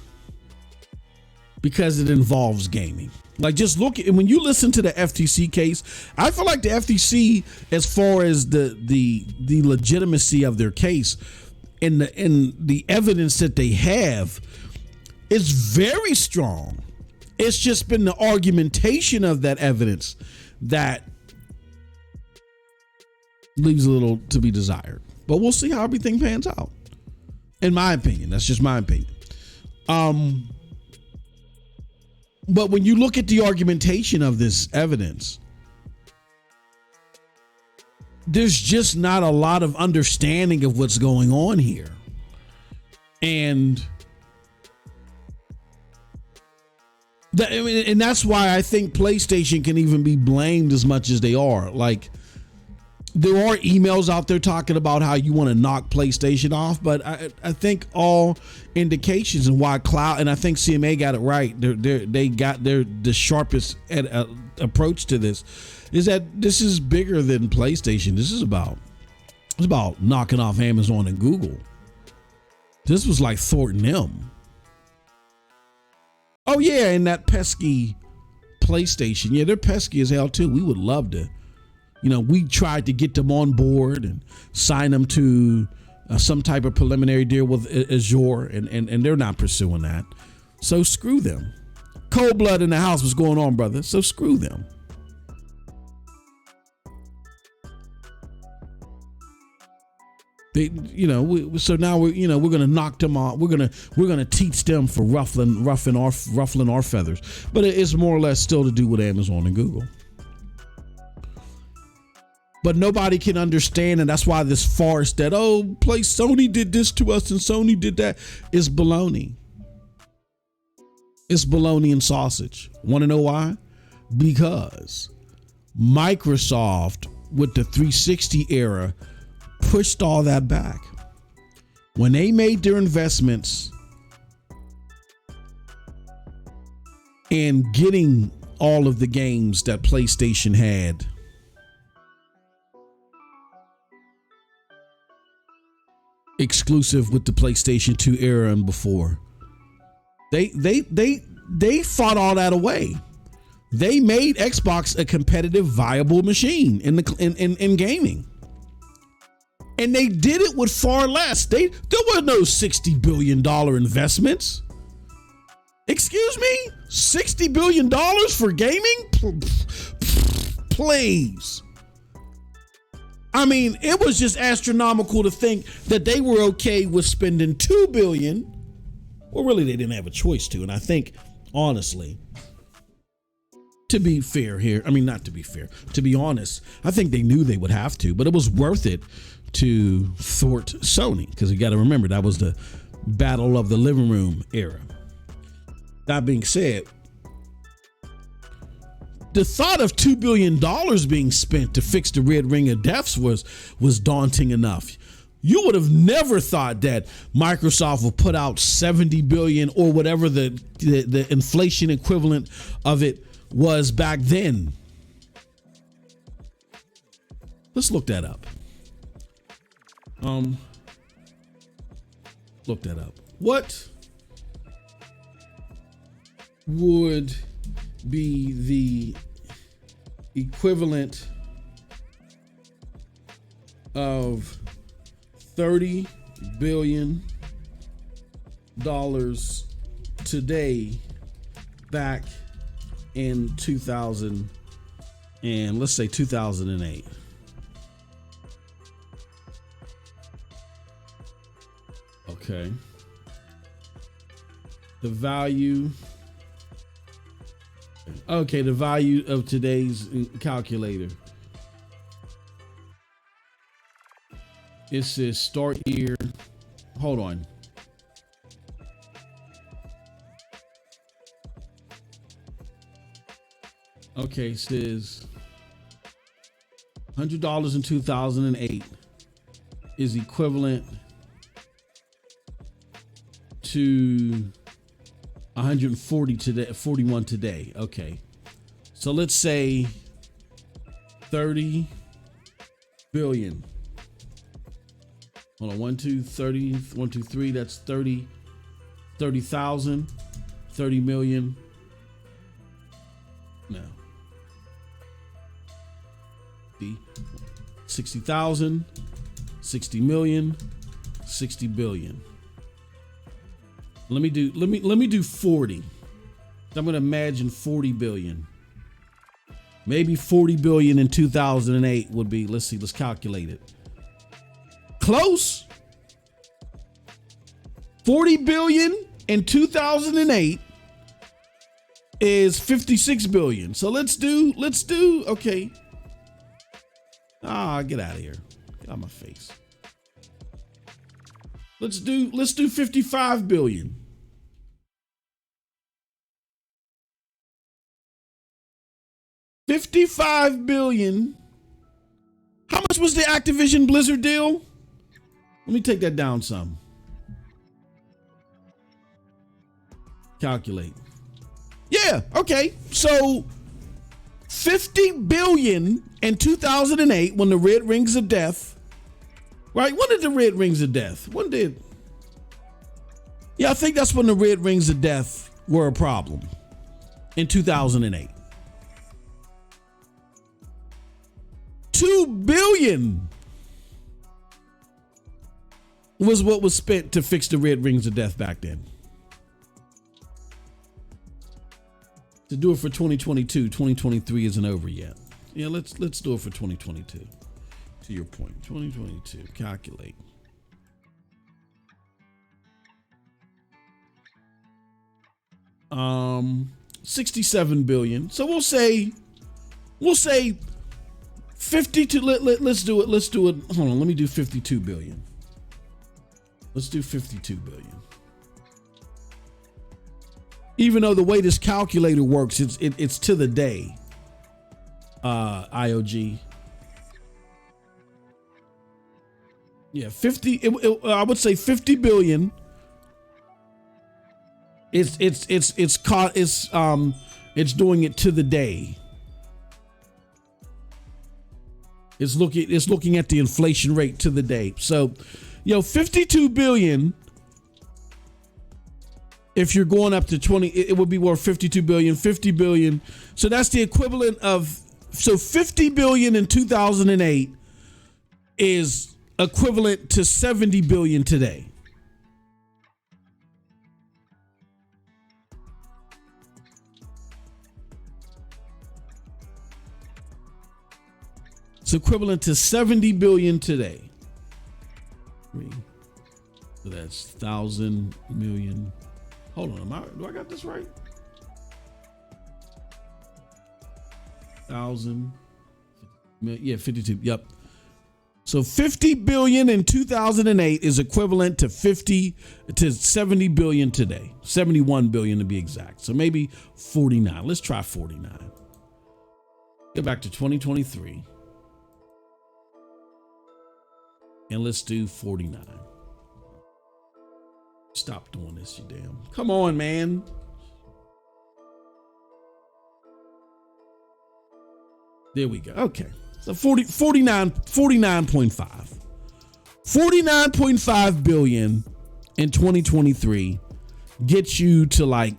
because it involves gaming. Like, just look at, when you listen to the FTC case, I feel like the FTC, as far as the legitimacy of their case and the evidence that they have, is very strong. It's just been the argumentation of that evidence that leaves a little to be desired. But we'll see how everything pans out. In my opinion, that's just my opinion. But when you look at the argumentation of this evidence, there's just not a lot of understanding of what's going on here. And that's why I think PlayStation can even be blamed as much as they are. Like, there are emails out there talking about how you want to knock PlayStation off, but I think all indications and why cloud, and I think CMA got it right. They got the sharpest approach to this, is that this is bigger than PlayStation. It's about knocking off Amazon and Google. This was like Thornton M. Oh yeah, and that pesky PlayStation. Yeah, they're pesky as hell too. We would love to. We tried to get them on board and sign them to some type of preliminary deal with Azure, and they're not pursuing that. So screw them. Cold blood in the house. What's going on, brother? So screw them. So now we're gonna knock them off. We're gonna teach them for ruffling our feathers. But it's more or less still to do with Amazon and Google. But nobody can understand, and that's why this farce that, Sony did this to us and Sony did that, is baloney. It's baloney and sausage. Want to know why? Because Microsoft, with the 360 era, pushed all that back. When they made their investments in getting all of the games that PlayStation had, exclusive with the PlayStation 2 era and before, they fought all that away. They made Xbox a competitive, viable machine in gaming, and they did it with far less. There were no $60 billion investments. Excuse me, $60 billion for gaming? Please. I mean, it was just astronomical to think that they were okay with spending $2 billion. Well, really, they didn't have a choice to. And I think, honestly, to be fair here, not to be fair, to be honest, I think they knew they would have to, but it was worth it to thwart Sony, because you got to remember that was the battle of the living room era. That being said, the thought of $2 billion being spent to fix the red ring of deaths was daunting enough. You would have never thought that Microsoft would put out $70 billion or whatever the inflation equivalent of it was back then. Let's look that up. Look that up. What would be the equivalent of $30 billion today back in 2000 and let's say 2008? Okay. The value of today's calculator. It says start here. Hold on. Okay, it says $100 in 2008 is equivalent to 140 today, 41 today. Okay. So let's say 30 billion. Hold on. 1, 2, 30, 1, 2, 3. That's 30,000, 30 million. No. 60,000, 60 million, 60 billion. Let me do 40. I'm going to imagine 40 billion. Maybe 40 billion in 2008 would be, let's calculate it. Close. $40 billion in 2008 is $56 billion. So let's do, okay. Get out of here. Get out of my face. Let's do 55 billion. $55 billion. How much was the Activision Blizzard deal? Let me take that down some. Calculate. Yeah, okay. So 50 billion in 2008 when the Red Rings of Death. Right? When did the Red Rings of Death? Yeah, I think that's when the Red Rings of Death were a problem. In 2008. 2 billion was what was spent to fix the Red Rings of Death back then. To do it for 2022, 2023 isn't over yet. Yeah, let's do it for 2022. To your point, 2022, calculate. $67 billion. So we'll say 52. Let's do it. Hold on. Let me do 52 billion. Let's do 52 billion. Even though the way this calculator works, it's to the day. IOG. Yeah, 50. I would say 50 billion. It's doing it to the day. It's looking at the inflation rate to the day. So, 52 billion. If you're going up to 20, it would be worth 52 billion, 50 billion. So that's the equivalent of, 50 billion in 2008 is equivalent to 70 billion today. It's equivalent to 70 billion today. So that's 1,000 million. Hold on, do I got this right? 1,000. Yeah, 52. Yep. So 50 billion in 2008 is equivalent to 70 billion today. 71 billion to be exact. So maybe 49. Let's try 49. Get back to 2023. And let's do 49. Stop doing this, you damn. Come on, man. There we go. Okay. So 49.5. 49.5 billion in 2023 gets you to like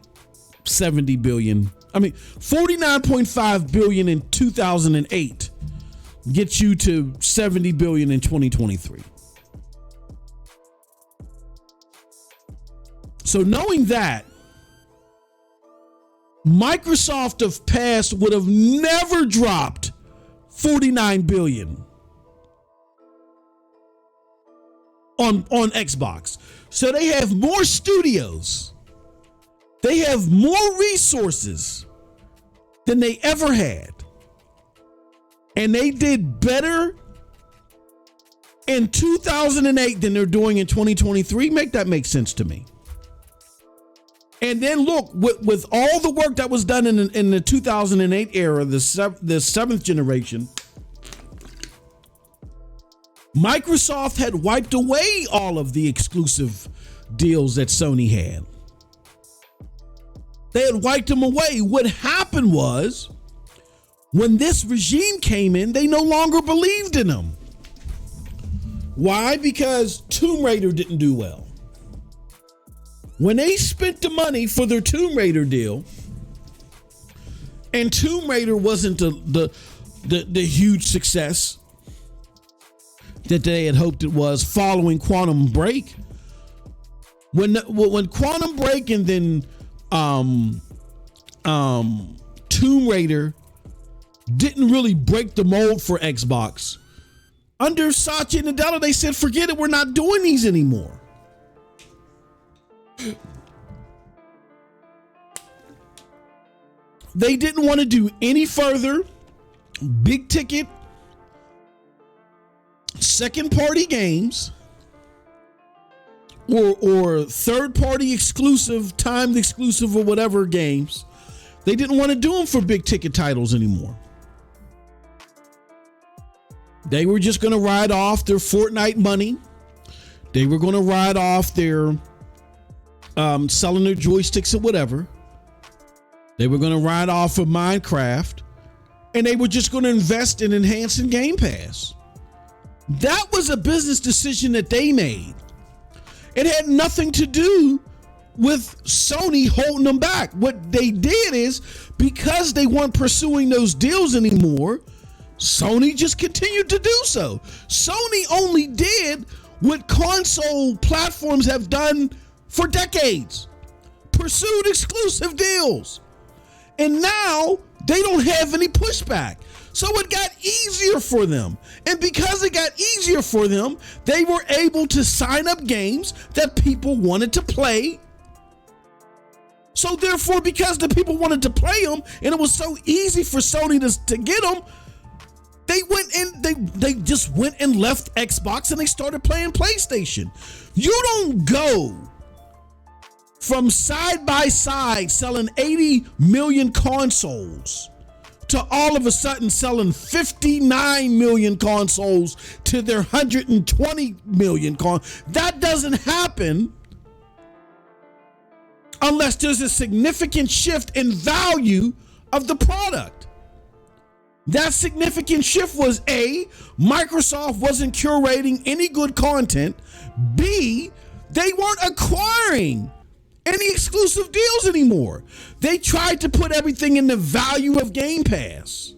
70 billion. 49.5 billion in 2008 gets you to 70 billion in 2023. So knowing that, Microsoft of past would have never dropped 49 billion on Xbox. So they have more studios. They have more resources than they ever had. And they did better in 2008 than they're doing in 2023. Make that make sense to me. And then look, with all the work that was done in the 2008 era, the seventh generation, Microsoft had wiped away all of the exclusive deals that Sony had. They had wiped them away. What happened was, when this regime came in, they no longer believed in them. Why? Because Tomb Raider didn't do well. When they spent the money for their Tomb Raider deal, and Tomb Raider wasn't the huge success that they had hoped it was following Quantum Break. When Quantum Break and then Tomb Raider didn't really break the mold for Xbox, under Satya Nadella, they said, forget it, we're not doing these anymore. They didn't want to do any further big ticket second party games or third party exclusive, timed exclusive or whatever games. They didn't want to do them for big ticket titles anymore. They were just going to ride off their Fortnite money. They were going to ride off their selling their joysticks or whatever. They were going to ride off of Minecraft, and they were just going to invest in enhancing Game Pass. That was a business decision that they made. It had nothing to do with Sony holding them back. What they did is, because they weren't pursuing those deals anymore, Sony just continued to do so. Sony only did what console platforms have done for decades: pursued exclusive deals. And now they don't have any pushback. So it got easier for them. And because it got easier for them, they were able to sign up games that people wanted to play. So therefore, because the people wanted to play them, and it was so easy for Sony to get them, they went and they just went and left Xbox and they started playing PlayStation. You don't go from side by side selling 80 million consoles to all of a sudden selling 59 million consoles to their 120 million That doesn't happen unless there's a significant shift in value of the product. That significant shift was A, Microsoft wasn't curating any good content. B, they weren't acquiring any exclusive deals anymore. They tried to put everything in the value of Game Pass.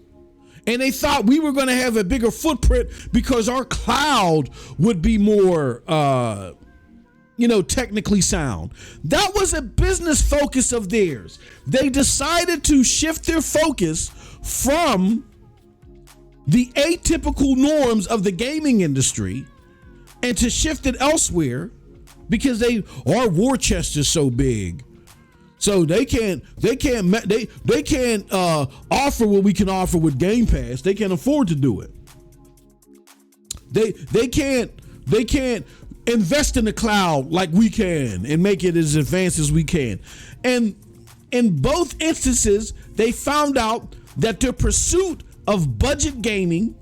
And they thought we were going to have a bigger footprint because our cloud would be more, technically sound. That was a business focus of theirs. They decided to shift their focus from the atypical norms of the gaming industry and to shift it elsewhere, because our war chest is so big, so they can't offer what we can offer with Game Pass. They can't afford to do it. They can't invest in the cloud like we can and make it as advanced as we can. And in both instances, they found out that their pursuit of budget gaming,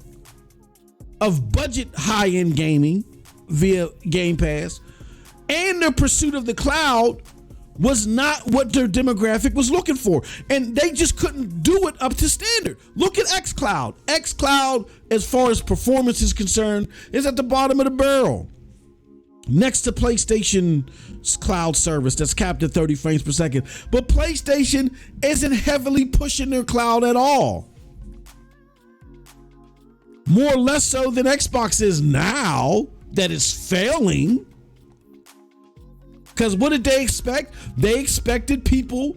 of budget high-end gaming via Game Pass, and their pursuit of the cloud was not what their demographic was looking for. And they just couldn't do it up to standard. Look at xCloud. xCloud, as far as performance is concerned, is at the bottom of the barrel, next to PlayStation's cloud service that's capped at 30 frames per second. But PlayStation isn't heavily pushing their cloud at all. More or less so than Xbox is now that it's failing. Because what did they expect? They expected people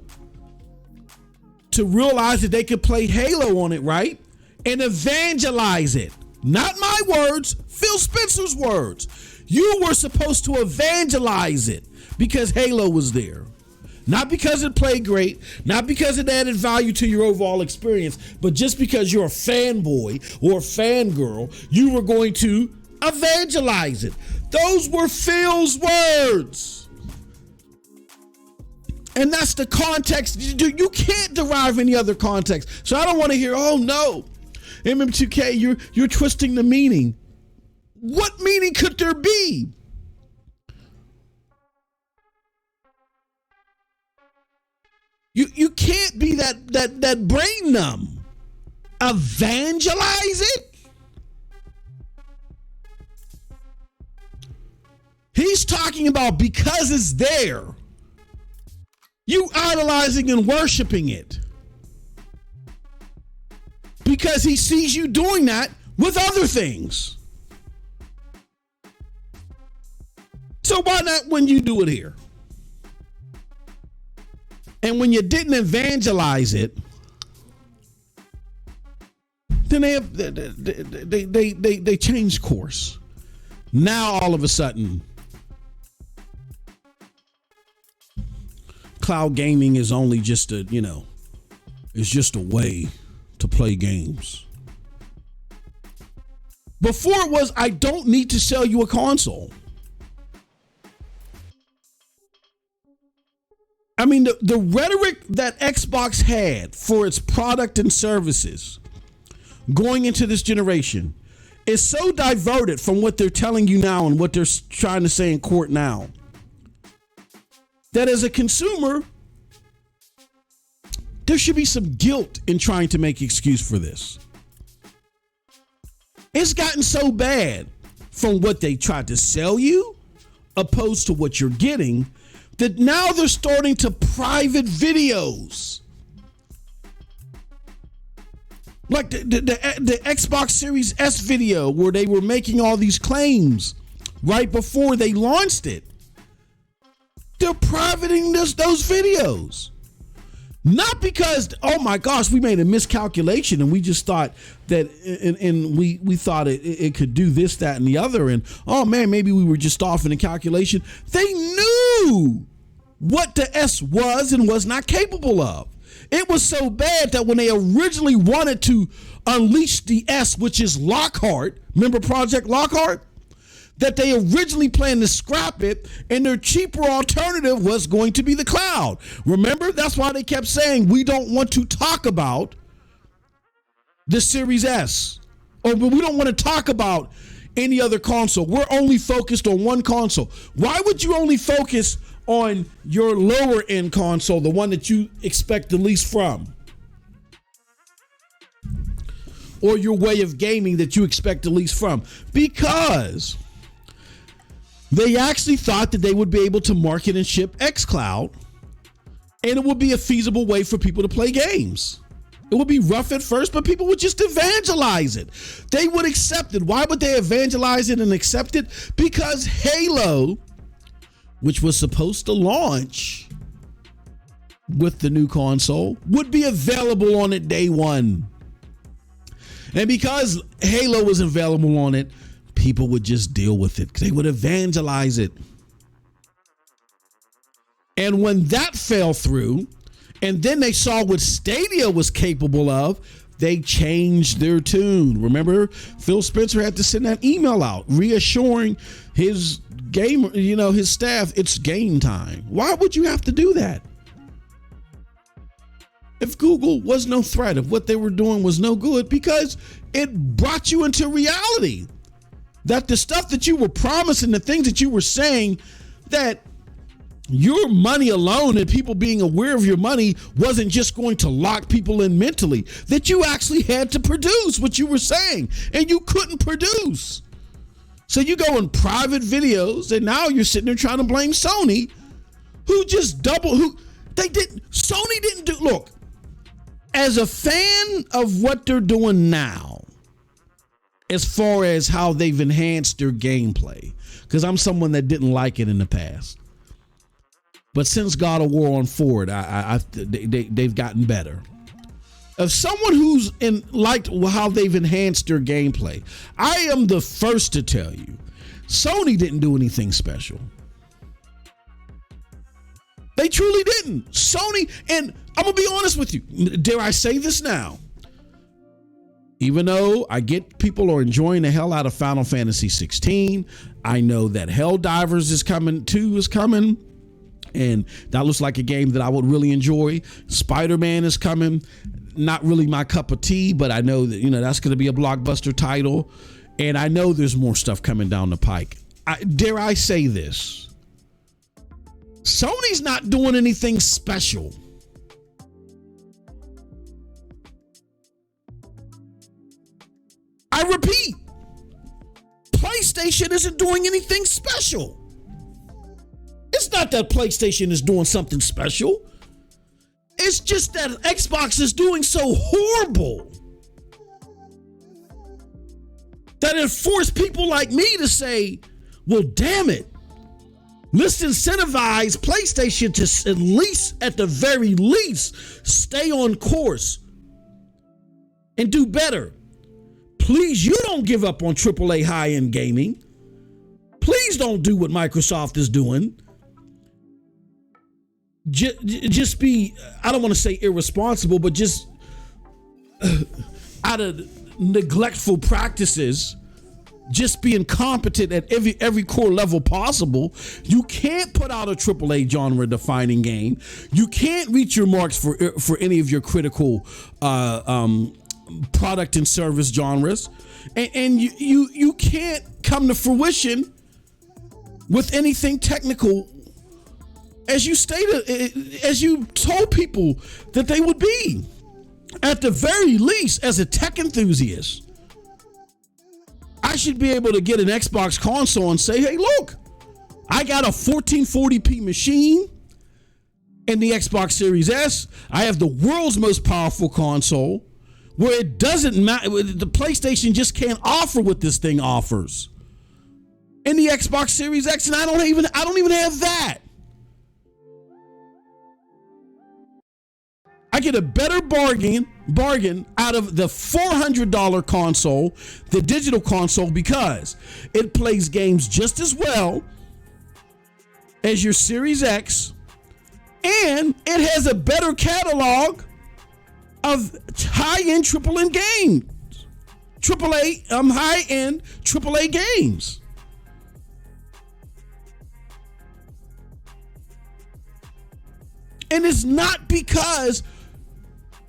to realize that they could play Halo on it, right? And evangelize it. Not my words, Phil Spencer's words. You were supposed to evangelize it because Halo was there. Not because it played great, not because it added value to your overall experience, but just because you're a fanboy or a fangirl, you were going to evangelize it. Those were Phil's words. And that's the context. You can't derive any other context. So I don't want to hear, oh no, MM2K, you're twisting the meaning. What meaning could there be? You can't be that brain numb. Evangelize it? He's talking about because it's there. You idolizing and worshiping it. Because he sees you doing that with other things. So why not when you do it here? And when you didn't evangelize it, then they changed course. Now all of a sudden, cloud gaming is only just a, it's just a way to play games. Before it was, I don't need to sell you a console. I mean, the rhetoric that Xbox had for its product and services going into this generation is so diverted from what they're telling you now and what they're trying to say in court now, that as a consumer, there should be some guilt in trying to make excuse for this. It's gotten so bad from what they tried to sell you opposed to what you're getting that now they're starting to private videos. Like the Xbox Series S video where they were making all these claims right before they launched it. They're privating those videos. Not because, oh my gosh, we made a miscalculation and we just thought that, and we thought it could do this, that, and the other. And, oh man, maybe we were just off in the calculation. They knew what the S was and was not capable of. It was so bad that when they originally wanted to unleash the S, which is Lockhart, remember Project Lockhart? That they originally planned to scrap it, and their cheaper alternative was going to be the cloud. Remember, that's why they kept saying we don't want to talk about the Series S, or we don't want to talk about any other console. We're only focused on one console. Why would you only focus on your lower end console, the one that you expect the least from? Or your way of gaming that you expect the least from? Because they actually thought that they would be able to market and ship xCloud, and it would be a feasible way for people to play games. It would be rough at first, but people would just evangelize it. They would accept it. Why would they evangelize it and accept it? Because Halo, which was supposed to launch with the new console, would be available on it day one. And because Halo was available on it, people would just deal with it. They would evangelize it. And when that fell through, and then they saw what Stadia was capable of, they changed their tune. Remember, Phil Spencer had to send that email out reassuring his gamer, his staff, it's game time. Why would you have to do that? If Google was no threat, if what they were doing was no good, because it brought you into reality. That the stuff that you were promising, the things that you were saying, that your money alone and people being aware of your money wasn't just going to lock people in mentally, that you actually had to produce what you were saying, and you couldn't produce. So you go in private videos, and now you're sitting there trying to blame Sony, Sony didn't do. Look, as a fan of what they're doing now, as far as how they've enhanced their gameplay, because I'm someone that didn't like it in the past. But since God of War on forward, they've gotten better. Of someone who's liked how they've enhanced their gameplay, I am the first to tell you, Sony didn't do anything special. They truly didn't. Sony, and I'm going to be honest with you, dare I say this now? Even though I get people are enjoying the hell out of Final Fantasy 16, I know that Helldivers is coming, and that looks like a game that I would really enjoy. Spider-Man is coming, not really my cup of tea, but I know that that's going to be a blockbuster title, and I know there's more stuff coming down the pike. Dare I say this? Sony's not doing anything special. I repeat, PlayStation isn't doing anything special. It's not that PlayStation is doing something special. It's just that Xbox is doing so horrible that it forced people like me to say, well, damn it. Let's incentivize PlayStation to at the very least, stay on course and do better. Please, you don't give up on AAA high-end gaming. Please don't do what Microsoft is doing. just be, I don't want to say irresponsible, but just out of neglectful practices, just be incompetent at every core level possible. You can't put out a AAA genre defining game. You can't reach your marks for any of your critical product and service genres, and you can't come to fruition with anything technical as you stated, as you told people that they would be. At the very least, as a tech enthusiast, I should be able to get an Xbox console and say, hey, look, I got a 1440p machine in the Xbox Series S. I have the world's most powerful console, where it doesn't matter. The PlayStation just can't offer what this thing offers in the Xbox Series X, and I don't even have that. I get a better bargain out of the $400 console, the digital console, because it plays games just as well as your Series X, and it has a better catalog of high-end high-end AAA games. And it's not because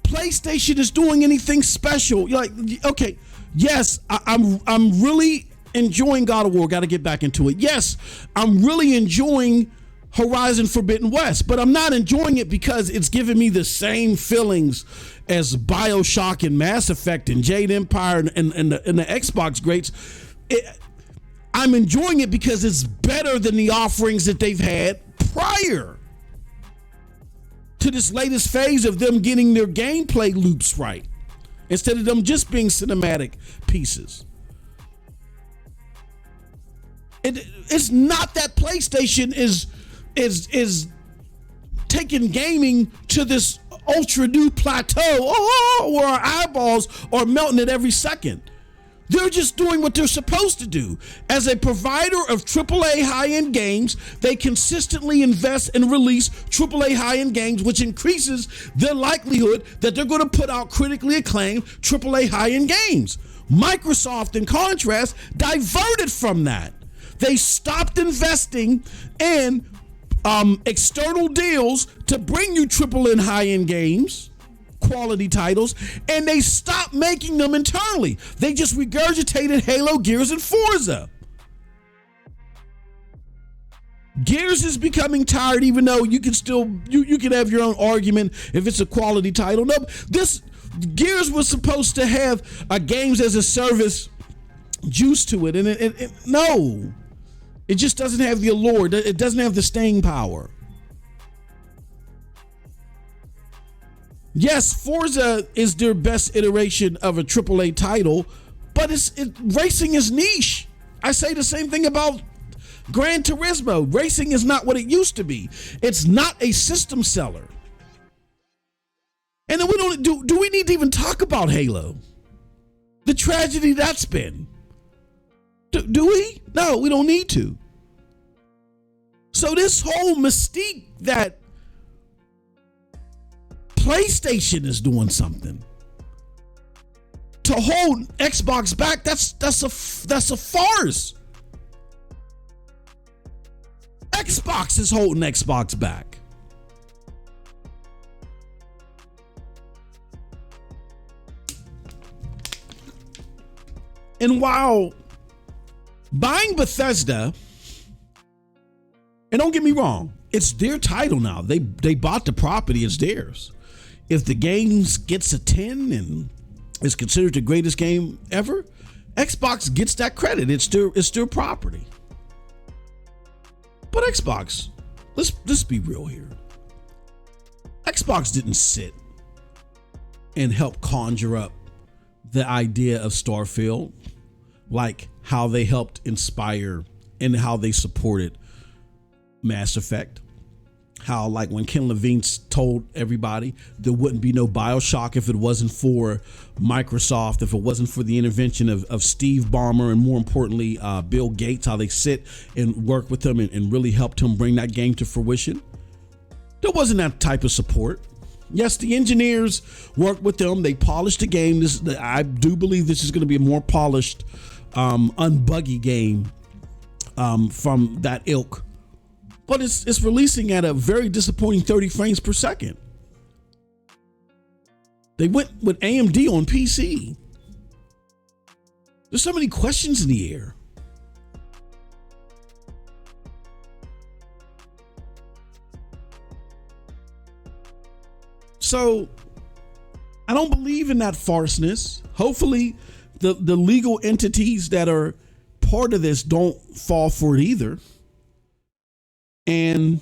PlayStation is doing anything special. You're like, okay, yes, I'm really enjoying God of War. Got to get back into it. Yes, I'm really enjoying Horizon Forbidden West, but I'm not enjoying it because it's giving me the same feelings as BioShock and Mass Effect and Jade Empire and the Xbox greats. I'm enjoying it because it's better than the offerings that they've had prior to this latest phase of them getting their gameplay loops right, instead of them just being cinematic pieces. It's not that PlayStation is taking gaming to this ultra new plateau, where our eyeballs are melting at every second. They're just doing what they're supposed to do. As a provider of AAA high-end games, they consistently invest and release AAA high-end games, which increases the likelihood that they're going to put out critically acclaimed AAA high-end games. Microsoft, in contrast, diverted from that. They stopped investing in external deals to bring you AAA high-end games, quality titles, and they stopped making them internally. They just regurgitated Halo, Gears, and Forza. Gears is becoming tired, even though you can still you can have your own argument if it's a quality title. No, this Gears was supposed to have a games as a service juice to it, and it just doesn't have the allure. It doesn't have the staying power. Yes, Forza is their best iteration of a AAA title, but racing is niche. I say the same thing about Gran Turismo. Racing is not what it used to be. It's not a system seller. And then do we need to even talk about Halo? The tragedy that's been. Do we? No, we don't need to. So this whole mystique that PlayStation is doing something to hold Xbox back, that's a farce. Xbox is holding Xbox back. And while buying Bethesda, and don't get me wrong, it's their title now. They bought the property, it's theirs. If the game gets a 10 and is considered the greatest game ever, Xbox gets that credit. It's their property. But Xbox, let's be real here. Xbox didn't sit and help conjure up the idea of Starfield, like how they helped inspire and how they supported Mass Effect. How, like, when Ken Levine told everybody there wouldn't be no BioShock if it wasn't for Microsoft, if it wasn't for the intervention of Steve Ballmer and, more importantly, Bill Gates, how they sit and work with him and really helped him bring that game to fruition. There wasn't that type of support. Yes, the engineers worked with them. They polished the game. I do believe this is going to be a more polished, unbuggy game from that ilk. But it's releasing at a very disappointing 30 frames per second. They went with AMD on PC. There's so many questions in the air. So I don't believe in that farceness. Hopefully the legal entities that are part of this don't fall for it either. And,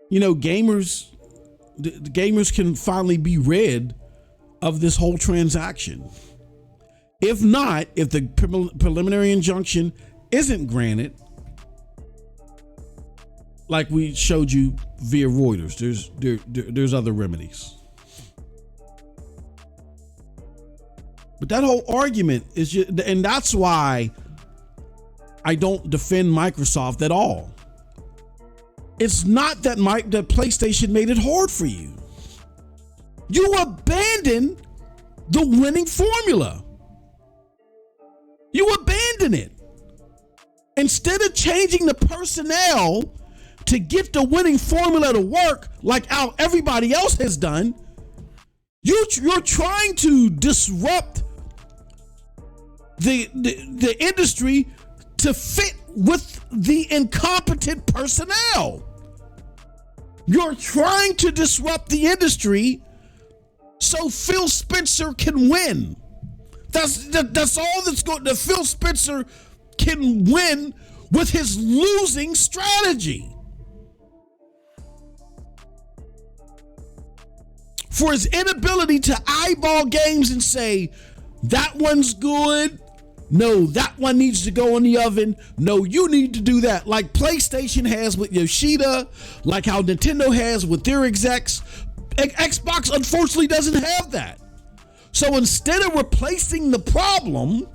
you know, gamers can finally be rid of this whole transaction. If not, if the preliminary injunction isn't granted, like we showed you via Reuters, there's other remedies. But that whole argument is just, and that's why I don't defend Microsoft at all. It's not that that PlayStation made it hard for you. You abandoned the winning formula. You abandon it. Instead of changing the personnel to get the winning formula to work like how everybody else has done, you're trying to disrupt the industry to fit with the incompetent personnel. You're trying to disrupt the industry so Phil Spencer can win. That's all that's going. The Phil Spencer can win with his losing strategy. For his inability to eyeball games and say, that one's good. No, that one needs to go in the oven. No, you need to do that. Like PlayStation has with Yoshida, like how Nintendo has with their execs. Xbox unfortunately doesn't have that. So instead of replacing the problem,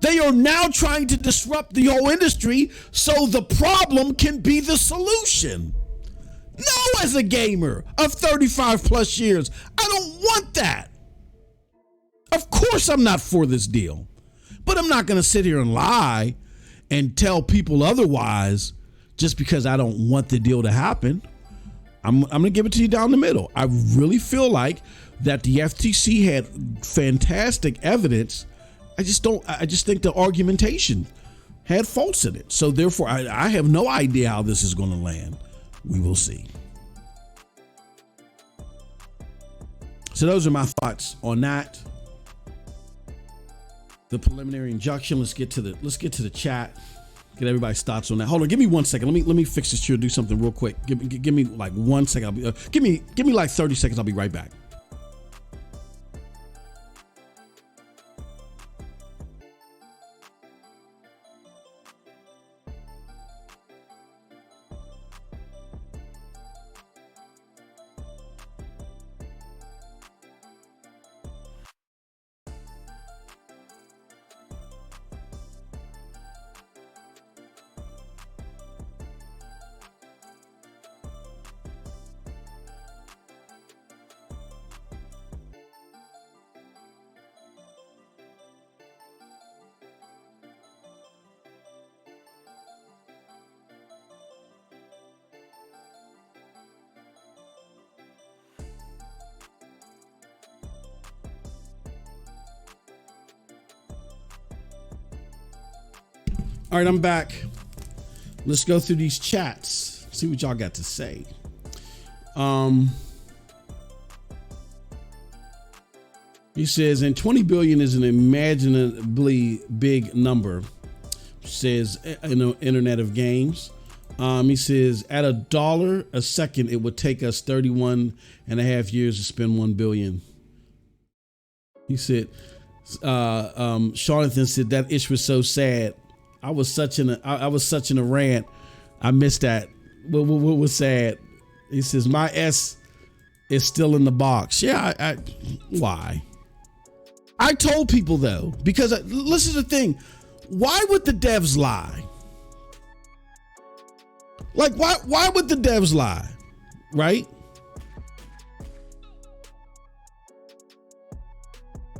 they are now trying to disrupt the whole industry so the problem can be the solution. No, as a gamer of 35 plus years, I don't want that. Of course I'm not for this deal, but I'm not going to sit here and lie and tell people otherwise just because I don't want the deal to happen. I'm going to give it to you down the middle. I really feel like that the FTC had fantastic evidence. I just think the argumentation had faults in it. So therefore, I have no idea how this is going to land. We will see. So those are my thoughts on that. The preliminary injunction. Let's get to the chat. Get everybody's thoughts on that. Hold on, give me 1 second. Let me fix this here. Do something real quick. Give me like 1 second. Give me like 30 seconds. I'll be right back. All right, I'm back. Let's go through these chats, see what y'all got to say. He says, and 20 billion is an imaginably big number, says Internet of Games. He says, at $1 a second, it would take us 31 and a half years to spend 1 billion. He said, Jonathan said, that ish was so sad. I was such in a rant. I missed that. What was sad? He says, my S is still in the box. Yeah, why? I told people though, because listen to the thing. Why would the devs lie? Like, why would the devs lie? Right?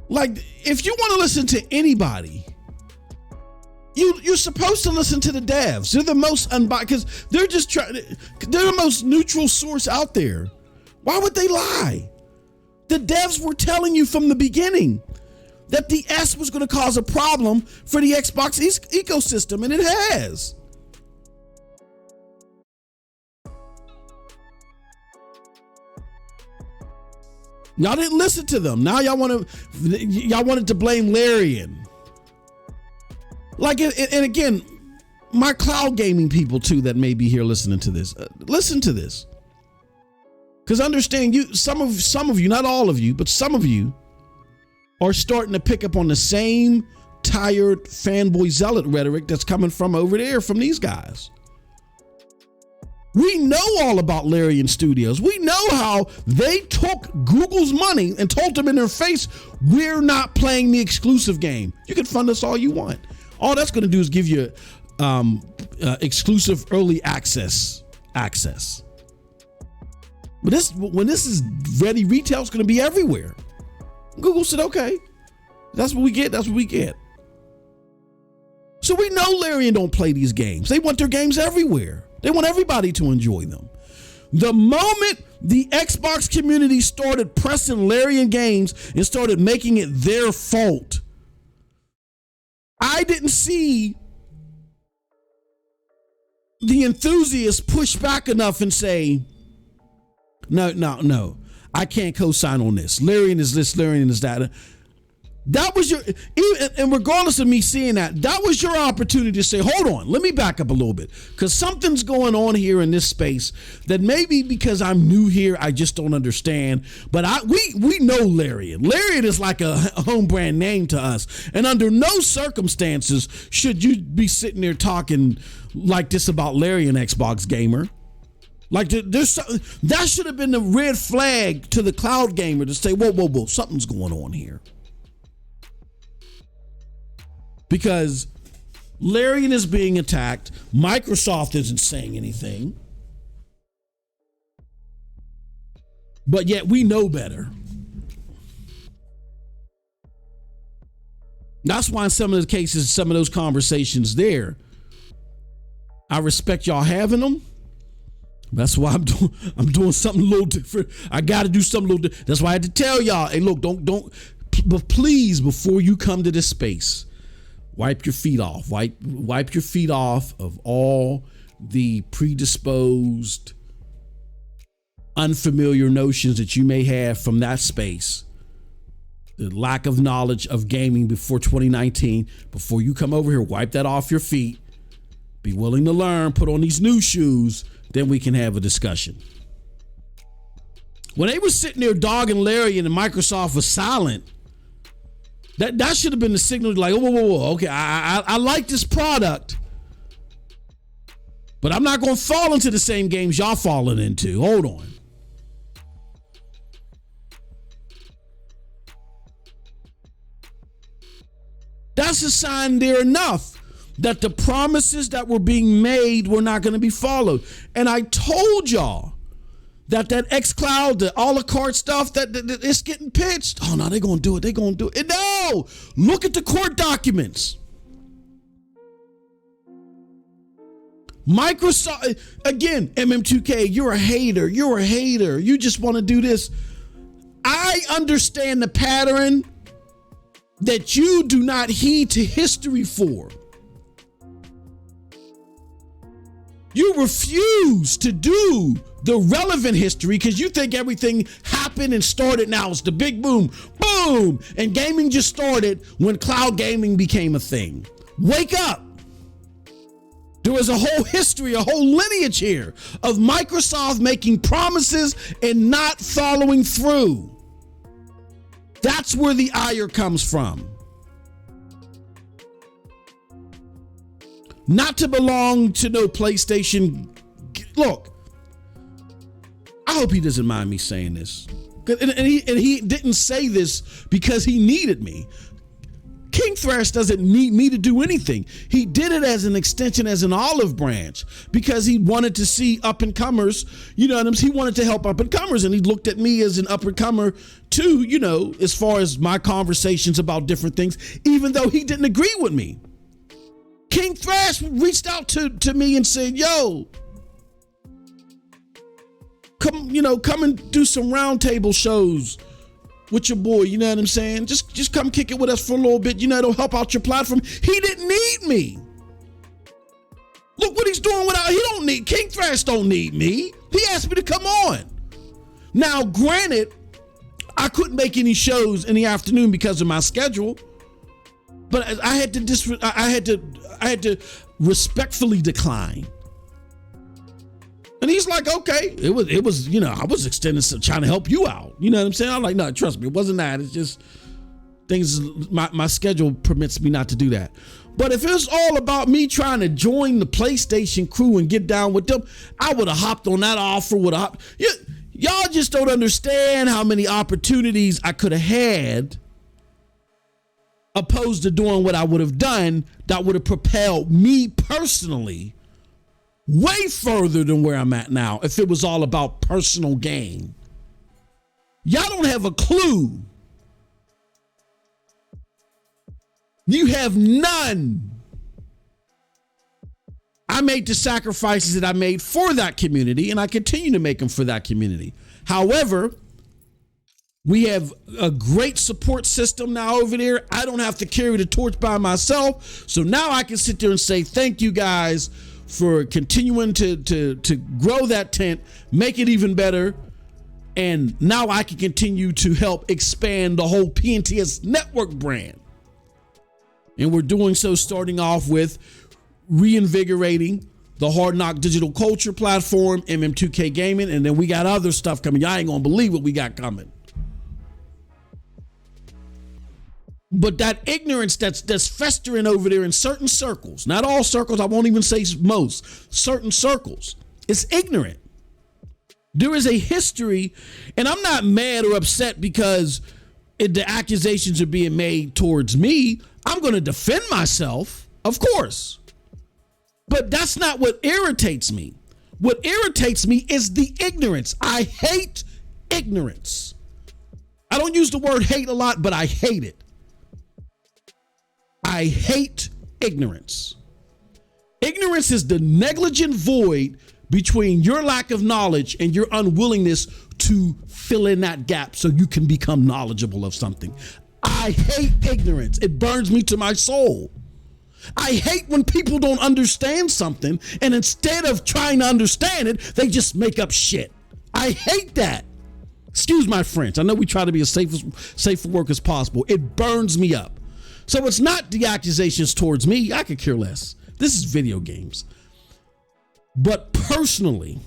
Like, if you want to listen to anybody, you're supposed to listen to the devs. They're the most because they're the most neutral source out there. Why would they lie? The devs were telling you from the beginning that the S was going to cause a problem for the Xbox ecosystem, and it has. Y'all didn't listen to them. Now y'all wanted to blame Larian. Like, and again, my cloud gaming people too that may be here listening to this, listen to this. Because understand, some of you, not all of you, but some of you are starting to pick up on the same tired fanboy zealot rhetoric that's coming from over there from these guys. We know all about Larian Studios. We know how they took Google's money and told them in their face, we're not playing the exclusive game. You can fund us all you want. All that's going to do is give you exclusive early access. But when this is ready, retail is going to be everywhere. Google said, okay, that's what we get. That's what we get. So we know Larian don't play these games. They want their games everywhere. They want everybody to enjoy them. The moment the Xbox community started pressing Larian games and started making it their fault, I didn't see the enthusiasts push back enough and say, no, I can't co-sign on this. Larian is this, Larian is that. That was and regardless of me seeing that was your opportunity to say, hold on, let me back up a little bit, because something's going on here in this space that maybe because I'm new here, I just don't understand. But we know Larian. Larian is like a home brand name to us, and under no circumstances should you be sitting there talking like this about Larian, Xbox gamer. Like that should have been the red flag to the cloud gamer to say, whoa, something's going on here. Because Larian is being attacked. Microsoft isn't saying anything. But yet we know better. That's why in some of the cases, some of those conversations there, I respect y'all having them. That's why I'm doing something a little different. I got to do something a little different. That's why I had to tell y'all, hey, look, don't, but please, before you come to this space, wipe your feet off. Wipe your feet off of all the predisposed, unfamiliar notions that you may have from that space. The lack of knowledge of gaming before 2019. Before you come over here, wipe that off your feet. Be willing to learn, put on these new shoes, then we can have a discussion. When they were sitting there dogging Larian and Microsoft was silent, that should have been the signal, like, whoa. Okay, I like this product, but I'm not going to fall into the same games y'all falling into. Hold on. That's a sign there enough that the promises that were being made were not going to be followed. And I told y'all that xCloud, the a la carte stuff, that it's getting pitched. Oh, no, they're going to do it. They're going to do it. No, look at the court documents. Microsoft, again, MM2K, you're a hater. You just want to do this. I understand the pattern that you do not heed to history for. You refuse to do the relevant history because you think everything happened and started now. It's the big boom, and gaming just started when cloud gaming became a thing. Wake up. There was a whole history, a whole lineage here of Microsoft making promises and not following through. That's where the ire comes from. Not to belong to no PlayStation. Look, I hope he doesn't mind me saying this. And he didn't say this because he needed me. King Thrash doesn't need me to do anything. He did it as an extension, as an olive branch, because he wanted to see up and comers, you know what I mean? He wanted to help up and comers, and he looked at me as an up and comer too, you know, as far as my conversations about different things, even though he didn't agree with me. King Thrash reached out to me and said, yo, come and do some roundtable shows with your boy, you know what I'm saying? Just come kick it with us for a little bit, you know, it'll help out your platform. He didn't need me. Look what he's doing King Thrash don't need me. He asked me to come on. Now, granted, I couldn't make any shows in the afternoon because of my schedule, but I had to respectfully decline. And he's like, okay, it was, you know, I was extending some, trying to help you out. You know what I'm saying? I'm like, no, trust me, it wasn't that. It's just things, my schedule permits me not to do that. But if it's all about me trying to join the PlayStation crew and get down with them, I would have hopped on that offer. Y'all just don't understand how many opportunities I could have had opposed to doing what I would have done that would have propelled me personally way further than where I'm at now if it was all about personal gain. Y'all don't have a clue. You have none. I made the sacrifices that I made for that community, and I continue to make them for that community. However, we have a great support system now over there. I don't have to carry the torch by myself. So now I can sit there and say, thank you guys for continuing to grow that tent, make it even better. And now I can continue to help expand the whole PNTS network brand. And we're doing so starting off with reinvigorating the Hard Knock Digital Culture platform, MM2K Gaming, and then we got other stuff coming. Y'all ain't gonna believe what we got coming. But that ignorance that's festering over there in certain circles, not all circles, I won't even say most, certain circles, it's ignorant. There is a history, and I'm not mad or upset because the accusations are being made towards me. I'm going to defend myself, of course. But that's not what irritates me. What irritates me is the ignorance. I hate ignorance. I don't use the word hate a lot, but I hate it. I hate ignorance. Ignorance is the negligent void between your lack of knowledge and your unwillingness to fill in that gap so you can become knowledgeable of something. I hate ignorance. It burns me to my soul. I hate when people don't understand something and instead of trying to understand it, they just make up shit. I hate that. Excuse my French. I know we try to be as safe for work as possible. It burns me up. So it's not the accusations towards me. I could care less. This is video games. But personally,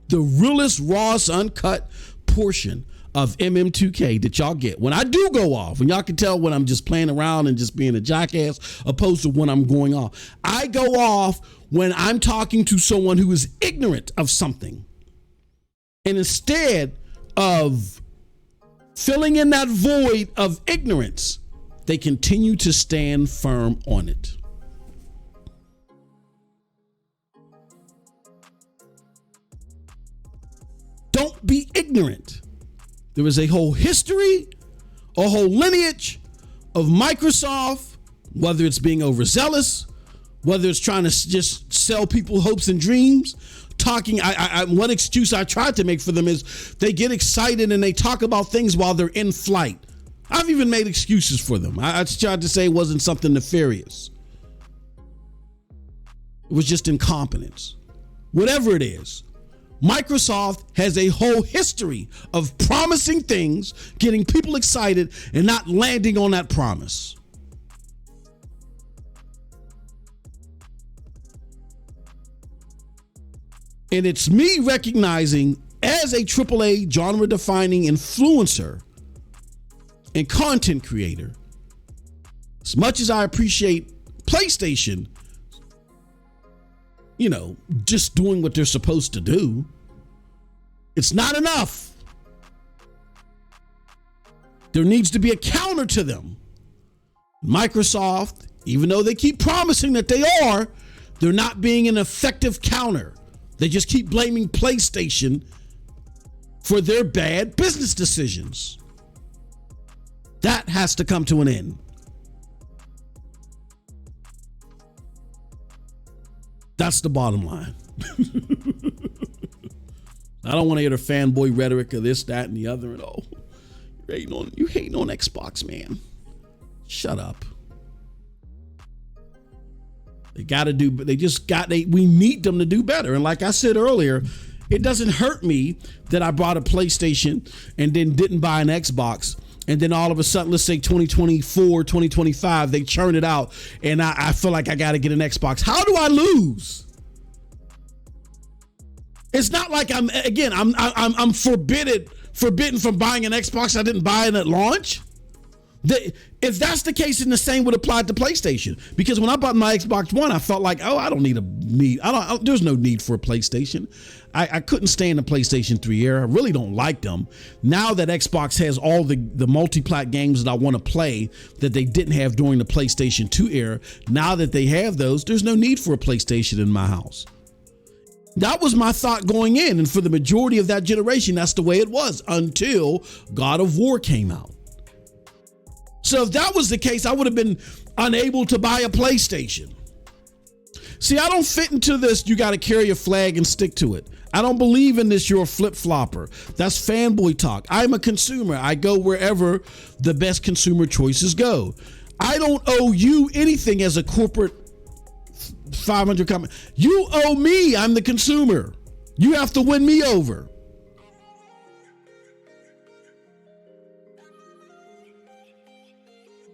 the realest, rawest, uncut portion of MM2K that y'all get, when I do go off, and y'all can tell when I'm just playing around and just being a jackass, opposed to when I'm going off. I go off when I'm talking to someone who is ignorant of something. And instead of filling in that void of ignorance, they continue to stand firm on it. Don't be ignorant. There is a whole history, a whole lineage of Microsoft, whether it's being overzealous, whether it's trying to just sell people hopes and dreams, talking. One excuse I tried to make for them is they get excited and they talk about things while they're in flight. I've even made excuses for them. I tried to say it wasn't something nefarious. It was just incompetence. Whatever it is, Microsoft has a whole history of promising things, getting people excited, and not landing on that promise. And it's me recognizing as a AAA genre-defining influencer and content creator, as much as I appreciate PlayStation, just doing what they're supposed to do, it's not enough. There needs to be a counter to them. Microsoft, even though they keep promising that they are, they're not being an effective counter. They just keep blaming PlayStation for their bad business decisions. That has to come to an end. That's the bottom line. I don't want to hear the fanboy rhetoric of this, that, and the other. And you hating on Xbox, man. Shut up. We need them to do better. And like I said earlier, it doesn't hurt me that I bought a PlayStation and then didn't buy an Xbox. And then all of a sudden, let's say 2024, 2025, they churn it out. And I feel like I got to get an Xbox. How do I lose? It's not like I'm forbidden from buying an Xbox I didn't buy it at launch. If that's the case, then the same would apply to PlayStation. Because when I bought my Xbox One, I felt like, there's no need for a PlayStation. I couldn't stand the PlayStation 3 era. I really don't like them. Now that Xbox has all the multi-plat games that I want to play that they didn't have during the PlayStation 2 era, now that they have those, there's no need for a PlayStation in my house. That was my thought going in. And for the majority of that generation, that's the way it was until God of War came out. So if that was the case, I would have been unable to buy a PlayStation. See, I don't fit into this, you got to carry a flag and stick to it. I don't believe in this, you're a flip-flopper. That's fanboy talk. I'm a consumer. I go wherever the best consumer choices go. I don't owe you anything as a corporate 500 company. You owe me. I'm the consumer. You have to win me over.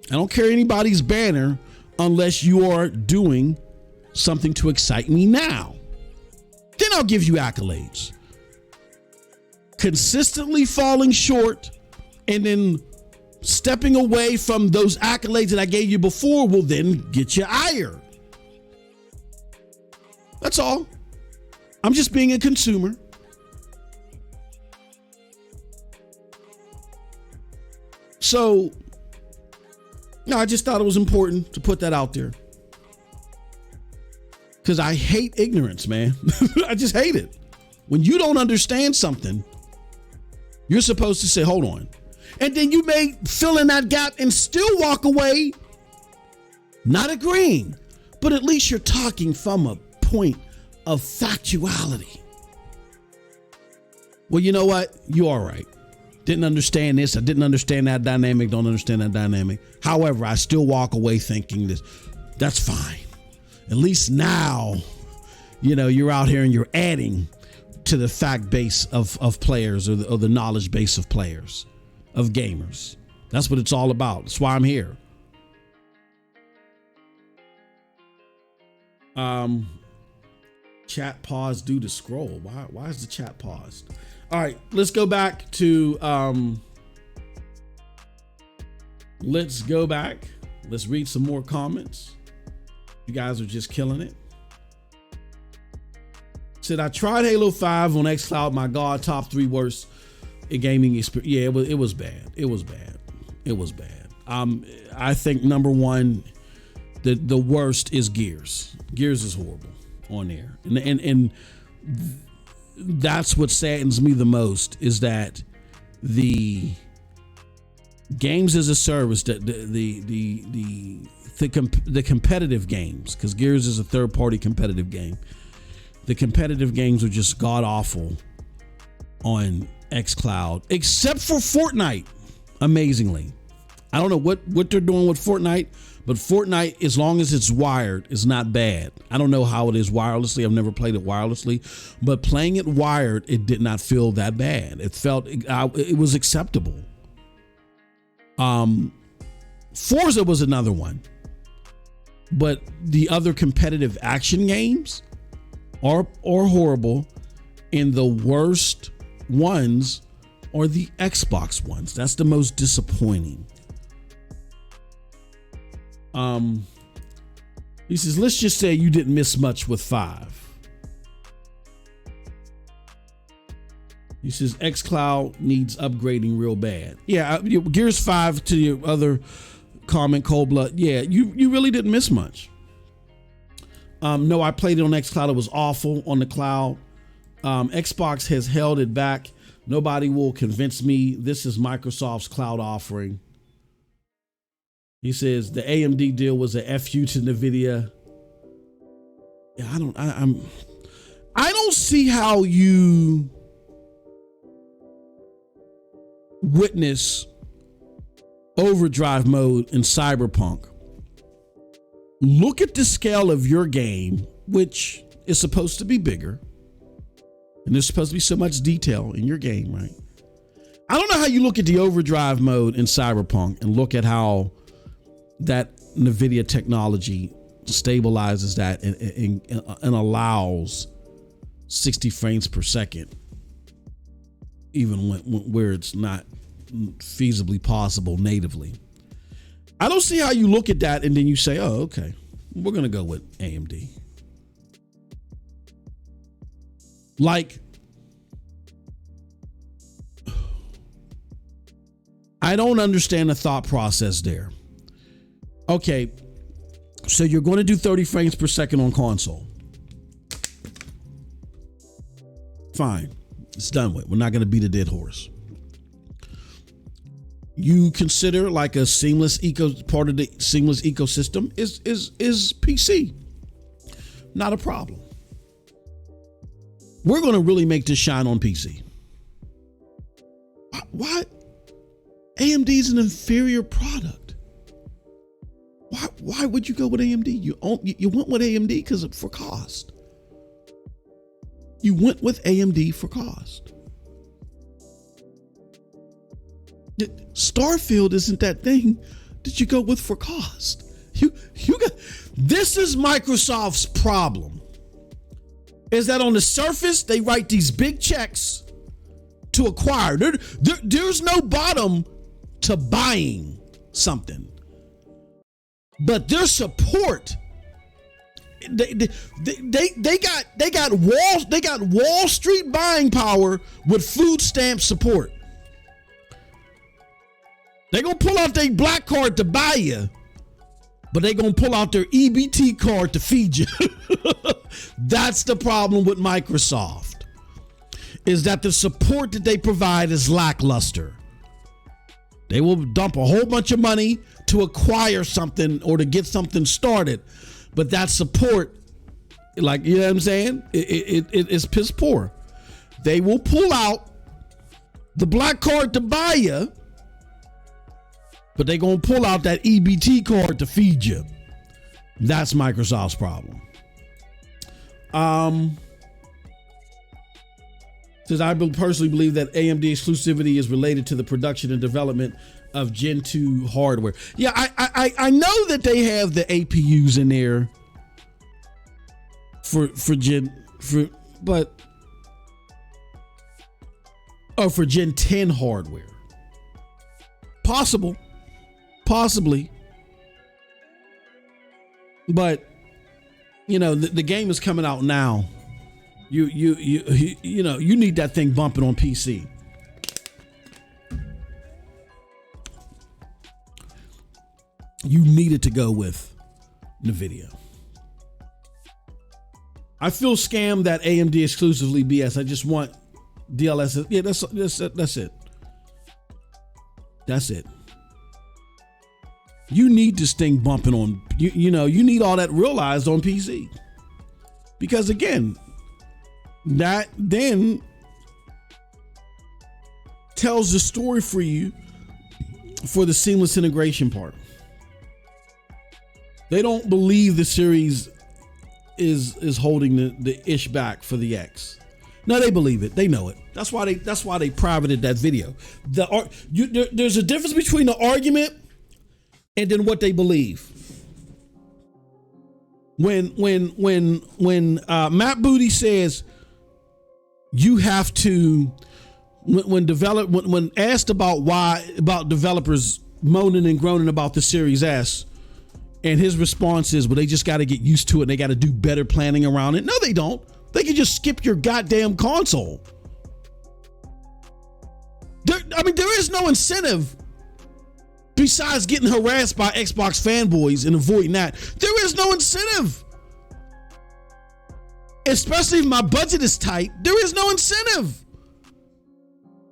I don't carry anybody's banner unless you are doing something to excite me now. Then I'll give you accolades. Consistently falling short and then stepping away from those accolades that I gave you before will then get you ire. That's all. I'm just being a consumer. So, no, I just thought it was important to put that out there. Because I hate ignorance, man. I just hate it. When you don't understand something, you're supposed to say, hold on. And then you may fill in that gap and still walk away not agreeing. But at least you're talking from a point of factuality. Well, you know what? You're all right. Didn't understand this. I didn't understand that dynamic. Don't understand that dynamic. However, I still walk away thinking this. That's fine. At least now, you're out here and you're adding to the fact base of players or the knowledge base of players, of gamers. That's what it's all about. That's why I'm here. Chat paused due to scroll. Why is the chat paused? All right, let's go back to let's read some more comments. You guys are just killing it. Said, I tried Halo 5 on xCloud. My God, top 3 worst gaming experience. Yeah, it was bad. It was bad. I think number one, the worst is Gears. Gears is horrible on there. And that's what saddens me the most is that the games as a service, the competitive games, because Gears is a third-party competitive game. The competitive games are just god-awful on xCloud, except for Fortnite, amazingly. I don't know what they're doing with Fortnite, but Fortnite, as long as it's wired, is not bad. I don't know how it is wirelessly. I've never played it wirelessly, but playing it wired, it did not feel that bad. It was acceptable. Forza was another one. But the other competitive action games are horrible, and the worst ones are the Xbox ones. That's the most disappointing. He says, let's just say you didn't miss much with 5. He says xCloud needs upgrading real bad. Yeah, Gears 5 to your other Comment Cold Blood. Yeah, you really didn't miss much. No, I played it on xCloud. It was awful on the cloud. Xbox has held it back. Nobody will convince me this is Microsoft's cloud offering. He says the AMD deal was a FU to NVIDIA. Yeah, I don't see how you witness overdrive mode in Cyberpunk. Look at the scale of your game, which is supposed to be bigger. And there's supposed to be so much detail in your game, right? I don't know how you look at the overdrive mode in Cyberpunk and look at how that NVIDIA technology stabilizes that and allows 60 frames per second, even where it's not feasibly possible natively. I don't see how you look at that and then you say, oh, okay, we're going to go with AMD. Like, I don't understand the thought process there. Okay, so you're going to do 30 frames per second on console. Fine, it's done with. We're not going to beat a dead horse. You consider like a part of the seamless ecosystem is PC. Not a problem. We're going to really make this shine on PC. Why? AMD is an inferior product. Why would you go with AMD? You went with AMD for cost. You went with AMD for cost. Starfield isn't that thing that you go with for cost. This is Microsoft's problem. Is that on the surface they write these big checks to acquire. There's no bottom to buying something, but their support. They got Wall Street buying power with food stamp support. They're going to pull out their black card to buy you, but they're going to pull out their EBT card to feed you. That's the problem with Microsoft, is that the support that they provide is lackluster. They will dump a whole bunch of money to acquire something or to get something started, but that support, like, you know what I'm saying? It's piss poor. They will pull out the black card to buy you, but they're going to pull out that EBT card to feed you. That's Microsoft's problem. Says, I personally believe that AMD exclusivity is related to the production and development of Gen 2 hardware. Yeah, I know that they have the APUs in there for Gen 10 hardware. Possibly. But you know, the game is coming out now. You need that thing bumping on PC. You needed to go with NVIDIA. I feel scammed that AMD exclusively BS. I just want DLSS. Yeah, that's it. That's it. You need this thing bumping on, you need all that realized on PC. Because again, that then tells the story for you for the seamless integration part. They don't believe the series is holding the ish back for the X. No, they believe it. They know it. That's why they privated that video. There's a difference between the argument and then what they believe. When Matt Booty says you have to, when asked about developers moaning and groaning about the Series S, and his response is, well, they just got to get used to it and they got to do better planning around it. No, they don't. They can just skip your goddamn console. There is no incentive besides getting harassed by Xbox fanboys and avoiding that, there is no incentive. Especially if my budget is tight, there is no incentive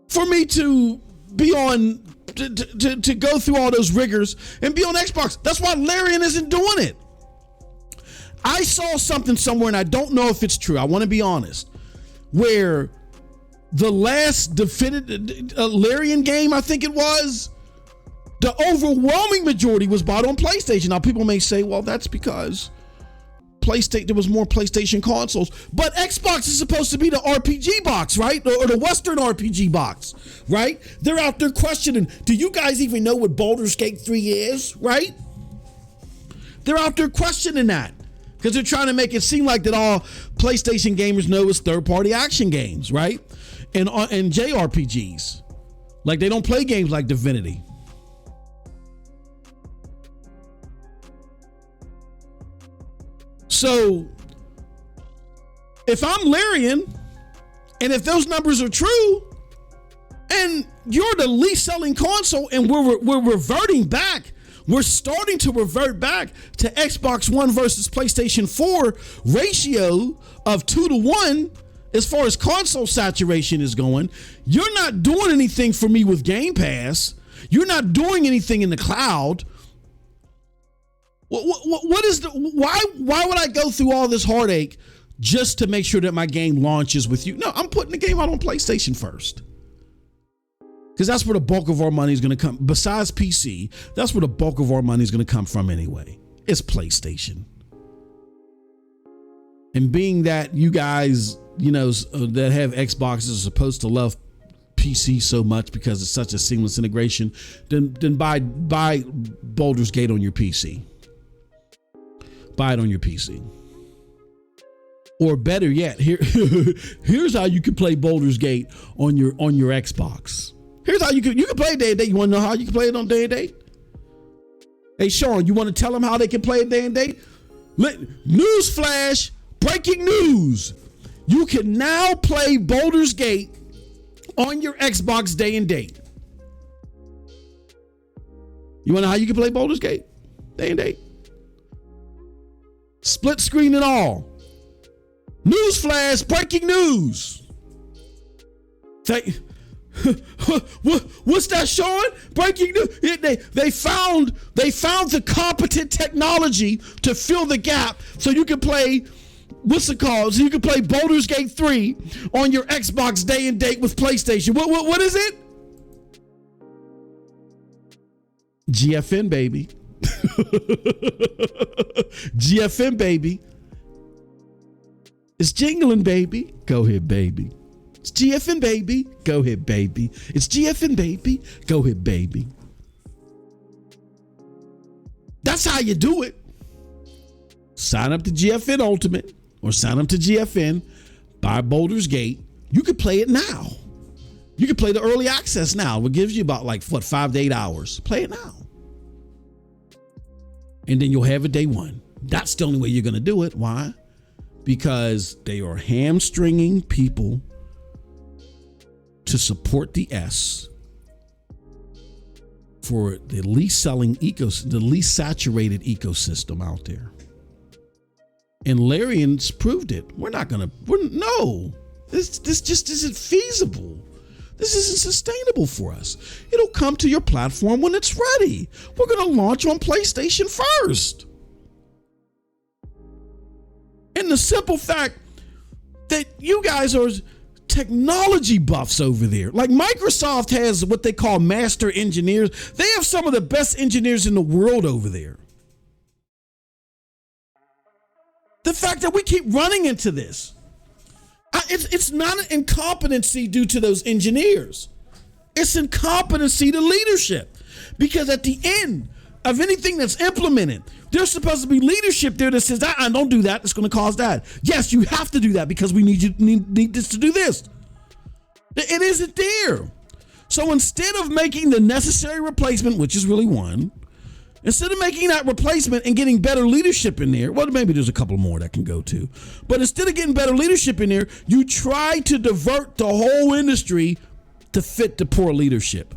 for me to be on, to go through all those rigors and be on Xbox. That's why Larian isn't doing it. I saw something somewhere, and I don't know if it's true. I want to be honest, where the last definitive Larian game, I think it was, the overwhelming majority was bought on PlayStation. Now, people may say, well, that's because there was more PlayStation consoles, but Xbox is supposed to be the RPG box, right? Or the Western RPG box, right? They're out there questioning, do you guys even know what Baldur's Gate 3 is, right? They're out there questioning that because they're trying to make it seem like that all PlayStation gamers know is third-party action games, right? And JRPGs. Like they don't play games like Divinity. So if I'm Larian, and if those numbers are true, and you're the least selling console, and we're reverting back, we're starting to revert back to Xbox One versus PlayStation 4 ratio of 2-to-1 as far as console saturation is going. You're not doing anything for me with Game Pass. You're not doing anything in the cloud. What is why would I go through all this heartache just to make sure that my game launches with you? No, I'm putting the game out on PlayStation first. Because that's where the bulk of our money is going to come. Besides PC, that's where the bulk of our money is going to come from anyway. It's PlayStation. And being that you guys, that have Xboxes are supposed to love PC so much because it's such a seamless integration, then buy Baldur's Gate on your PC. Buy it on your PC. Or better yet, here's how you can play Baldur's Gate on your Xbox. Here's how you can play it day and date. You want to know how you can play it on day and date? Hey, Sean, you want to tell them how they can play it day and date? Newsflash, breaking news. You can now play Baldur's Gate on your Xbox day and date. You want to know how you can play Baldur's Gate day and date? Split screen and all. Newsflash, breaking news. What's that, Sean? Breaking news. They found the competent technology to fill the gap so you can play, what's it called? So you can play Baldur's Gate 3 on your Xbox day and date with PlayStation. What is it? GFN, baby. GFN, baby. It's jingling, baby. Go ahead, baby. It's GFN, baby. Go ahead, baby. It's GFN, baby. Go ahead, baby. That's how you do it. Sign up to GFN Ultimate or sign up to GFN, buy Baldur's Gate. You can play it now. You can play the early access now. It gives you about 5 to 8 hours. Play it now. And then you'll have it day one. That's the only way you're going to do it. Why? Because they are hamstringing people to support the S for the least selling the least saturated ecosystem out there. And Larian's proved it. This just isn't feasible. This isn't sustainable for us. It'll come to your platform when it's ready. We're going to launch on PlayStation first. And the simple fact that you guys are technology buffs over there. Like Microsoft has what they call master engineers. They have some of the best engineers in the world over there. The fact that we keep running into this. It's not an incompetency due to those engineers. It's incompetency to leadership. Because at the end of anything that's implemented, there's supposed to be leadership there that says, don't do that. It's going to cause that. Yes, you have to do that because we need this to do this. It isn't there. So instead of making the necessary replacement, which is really one, instead of making that replacement and getting better leadership in there, well, maybe there's a couple more that can go to, but instead of getting better leadership in there, you try to divert the whole industry to fit the poor leadership.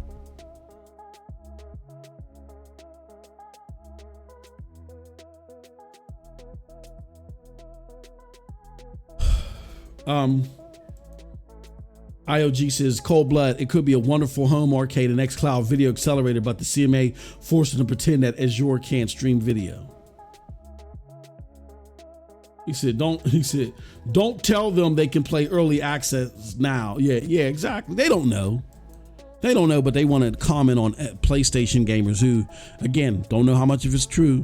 IOG says, Cold Blood, it could be a wonderful home arcade and xCloud video accelerator, but the CMA forced them to pretend that Azure can't stream video. He said, don't tell them they can play early access now. Yeah, exactly. They don't know, but they want to comment on PlayStation gamers who, again, don't know how much of it's true,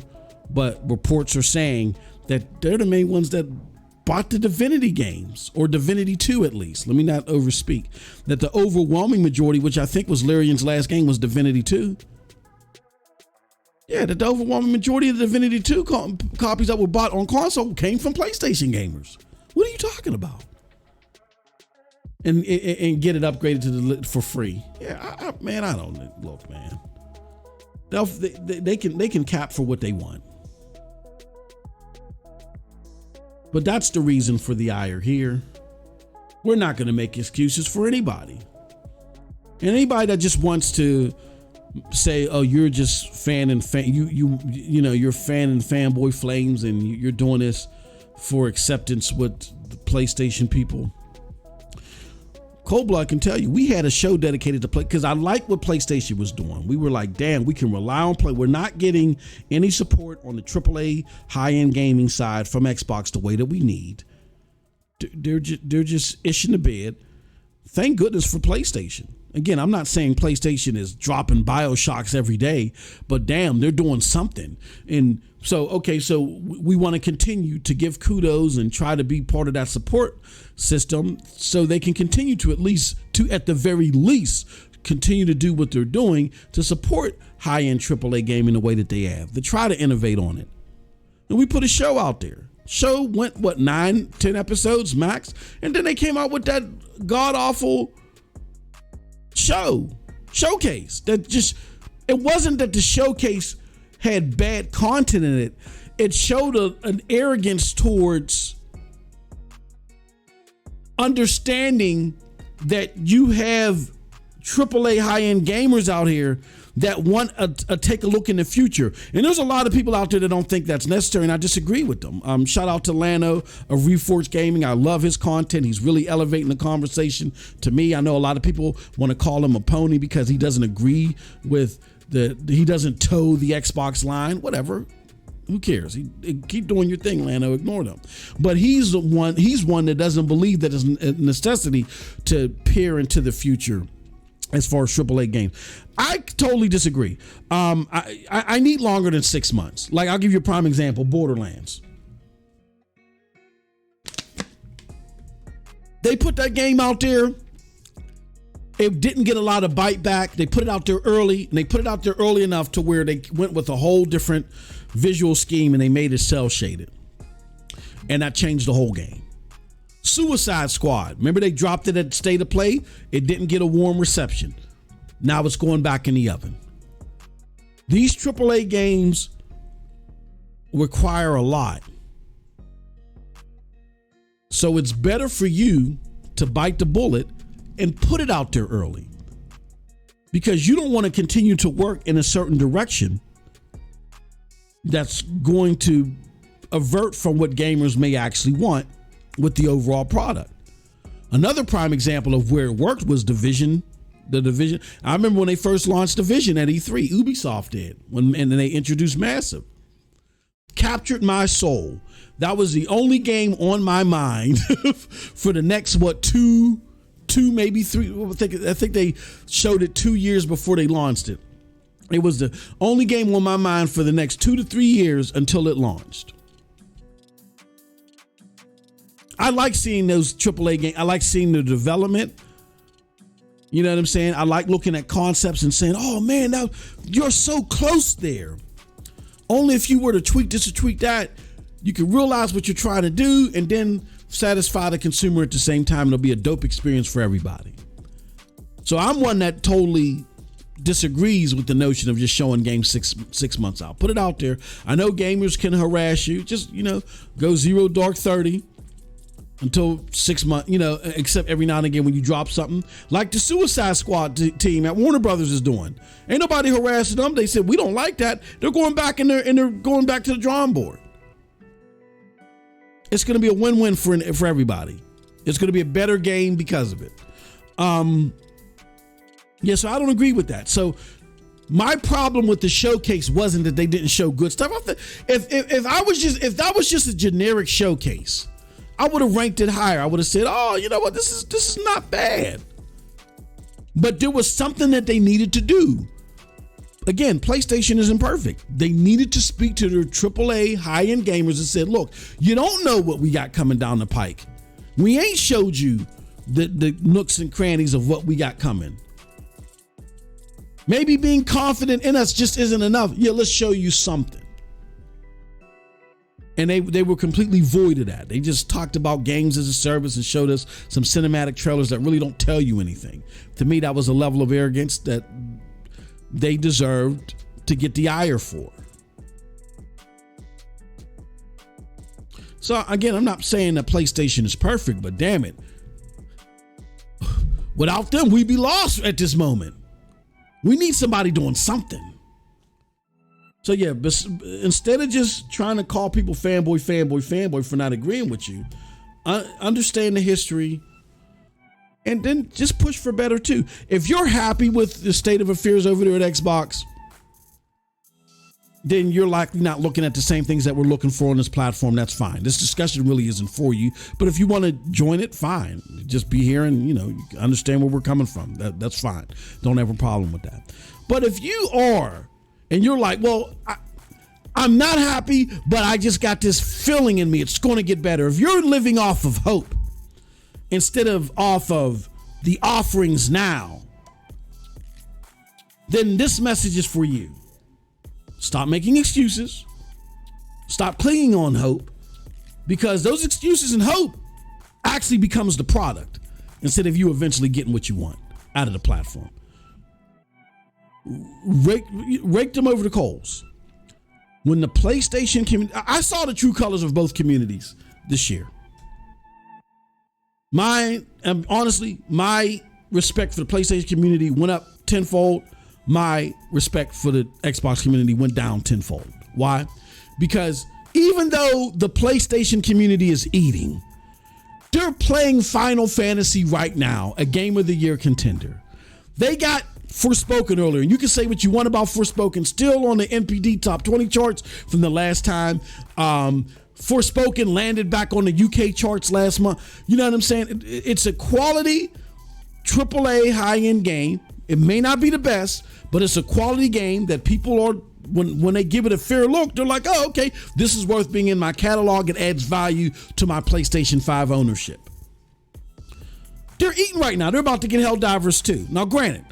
but reports are saying that they're the main ones that bought the Divinity games, or Divinity 2 at least. Let me not overspeak. That the overwhelming majority, which I think was Lyrian's last game, was Divinity 2. Yeah, that the overwhelming majority of the Divinity 2 copies that were bought on console came from PlayStation gamers. What are you talking about? And get it upgraded to for free. Yeah, I don't look, man. They can cap for what they want. But that's the reason for the ire here. We're not going to make excuses for anybody. And anybody that just wants to say, "Oh, you're just you're fan and fanboy flames, and you're doing this for acceptance with the PlayStation people." Cold Blood can tell you, we had a show dedicated to play, because I like what PlayStation was doing. We were like, damn, we can rely on play. We're not getting any support on the AAA high-end gaming side from Xbox the way that we need. They're just ishing the bed. Thank goodness for PlayStation. Again, I'm not saying PlayStation is dropping BioShocks every day, but damn, they're doing something. And so we want to continue to give kudos and try to be part of that support system so they can continue to at the very least, continue to do what they're doing to support high-end AAA gaming the way that they have, to try to innovate on it. And we put a show out there. Show went, 9-10 episodes max? And then they came out with that god-awful showcase that just, it wasn't that the showcase had bad content in it. It showed an arrogance towards understanding that you have AAA high-end gamers out here that want to take a look in the future. And there's a lot of people out there that don't think that's necessary, and I disagree with them. Shout out to Lano of Reforged Gaming. I love his content. He's really elevating the conversation. To me, I know a lot of people want to call him a pony because he doesn't agree with he doesn't toe the Xbox line. Whatever. Who cares? Keep doing your thing, Lano. Ignore them. But he's one that doesn't believe that it's a necessity to peer into the future as far as AAA games. I totally disagree. I need longer than 6 months. Like, I'll give you a prime example, Borderlands. They put that game out there. It didn't get a lot of bite back. They put it out there early, and they put it out there early enough to where they went with a whole different visual scheme, and they made it cel shaded. And that changed the whole game. Suicide Squad. Remember they dropped it at State of Play? It didn't get a warm reception. Now it's going back in the oven. These AAA games require a lot. So it's better for you to bite the bullet and put it out there early, because you don't want to continue to work in a certain direction that's going to avert from what gamers may actually want with the overall product. Another prime example of where it worked was Division. The Division. I remember when they first launched Division at E3, Ubisoft did, and then they introduced Massive. Captured my soul. That was the only game on my mind for the next, two, maybe 3. I think they showed it 2 years before they launched it. It was the only game on my mind for the next 2 to 3 years until it launched. I like seeing those AAA games. I like seeing the development. You know what I'm saying? I like looking at concepts and saying, oh man, now you're so close there. Only if you were to tweak this or tweak that, you can realize what you're trying to do and then satisfy the consumer at the same time. It'll be a dope experience for everybody. So I'm one that totally disagrees with the notion of just showing games six months out. Put it out there. I know gamers can harass you. Just, go 0 Dark 30 until 6 months, except every now and again when you drop something like the Suicide Squad team at Warner Brothers is doing. Ain't nobody harassing them. They said, we don't like that. They're going back and they're going back to the drawing board. It's going to be a win-win for everybody. It's going to be a better game because of it. Yeah, so I don't agree with that. So my problem with the showcase wasn't that they didn't show good stuff. If that was just a generic showcase, I would have ranked it higher. I would have said, "Oh, you know what? This is not bad." But there was something that they needed to do. Again, PlayStation isn't perfect. They needed to speak to their AAA high-end gamers and said, "Look, you don't know what we got coming down the pike. We ain't showed you the nooks and crannies of what we got coming. Maybe being confident in us just isn't enough. Yeah, let's show you something." And they were completely void of that. They just talked about games as a service and showed us some cinematic trailers that really don't tell you anything. To me, that was a level of arrogance that they deserved to get the ire for. So again, I'm not saying that PlayStation is perfect, but damn it, without them, we'd be lost at this moment. We need somebody doing something. So yeah, but instead of just trying to call people fanboy for not agreeing with you, understand the history and then just push for better too. If you're happy with the state of affairs over there at Xbox, then you're likely not looking at the same things that we're looking for on this platform. That's fine. This discussion really isn't for you, but if you want to join it, fine. Just be here and, you understand where we're coming from. That's fine. Don't have a problem with that. But if you are, and you're like, well, I'm not happy, but I just got this feeling in me, it's going to get better. If you're living off of hope instead of off of the offerings now, then this message is for you. Stop making excuses. Stop clinging on hope, because those excuses and hope actually becomes the product instead of you eventually getting what you want out of the platform. Rake them over the coals. When the PlayStation community, I saw the true colors of both communities this year. Honestly, my respect for the PlayStation community went up tenfold. My respect for the Xbox community went down tenfold. Why? Because even though the PlayStation community is eating, they're playing Final Fantasy right now, a Game of the Year contender. They got Forspoken earlier, and you can say what you want about Forspoken, still on the NPD top 20 charts from the last time. Forspoken landed back on the UK charts last month. You know what I'm saying? It's a quality AAA high-end game. It may not be the best, but it's a quality game that people are, when they give it a fair look, they're like, oh, okay, this is worth being in my catalog. It adds value to my PlayStation 5 ownership. They're eating right now. They're about to get Helldivers 2. Now, granted,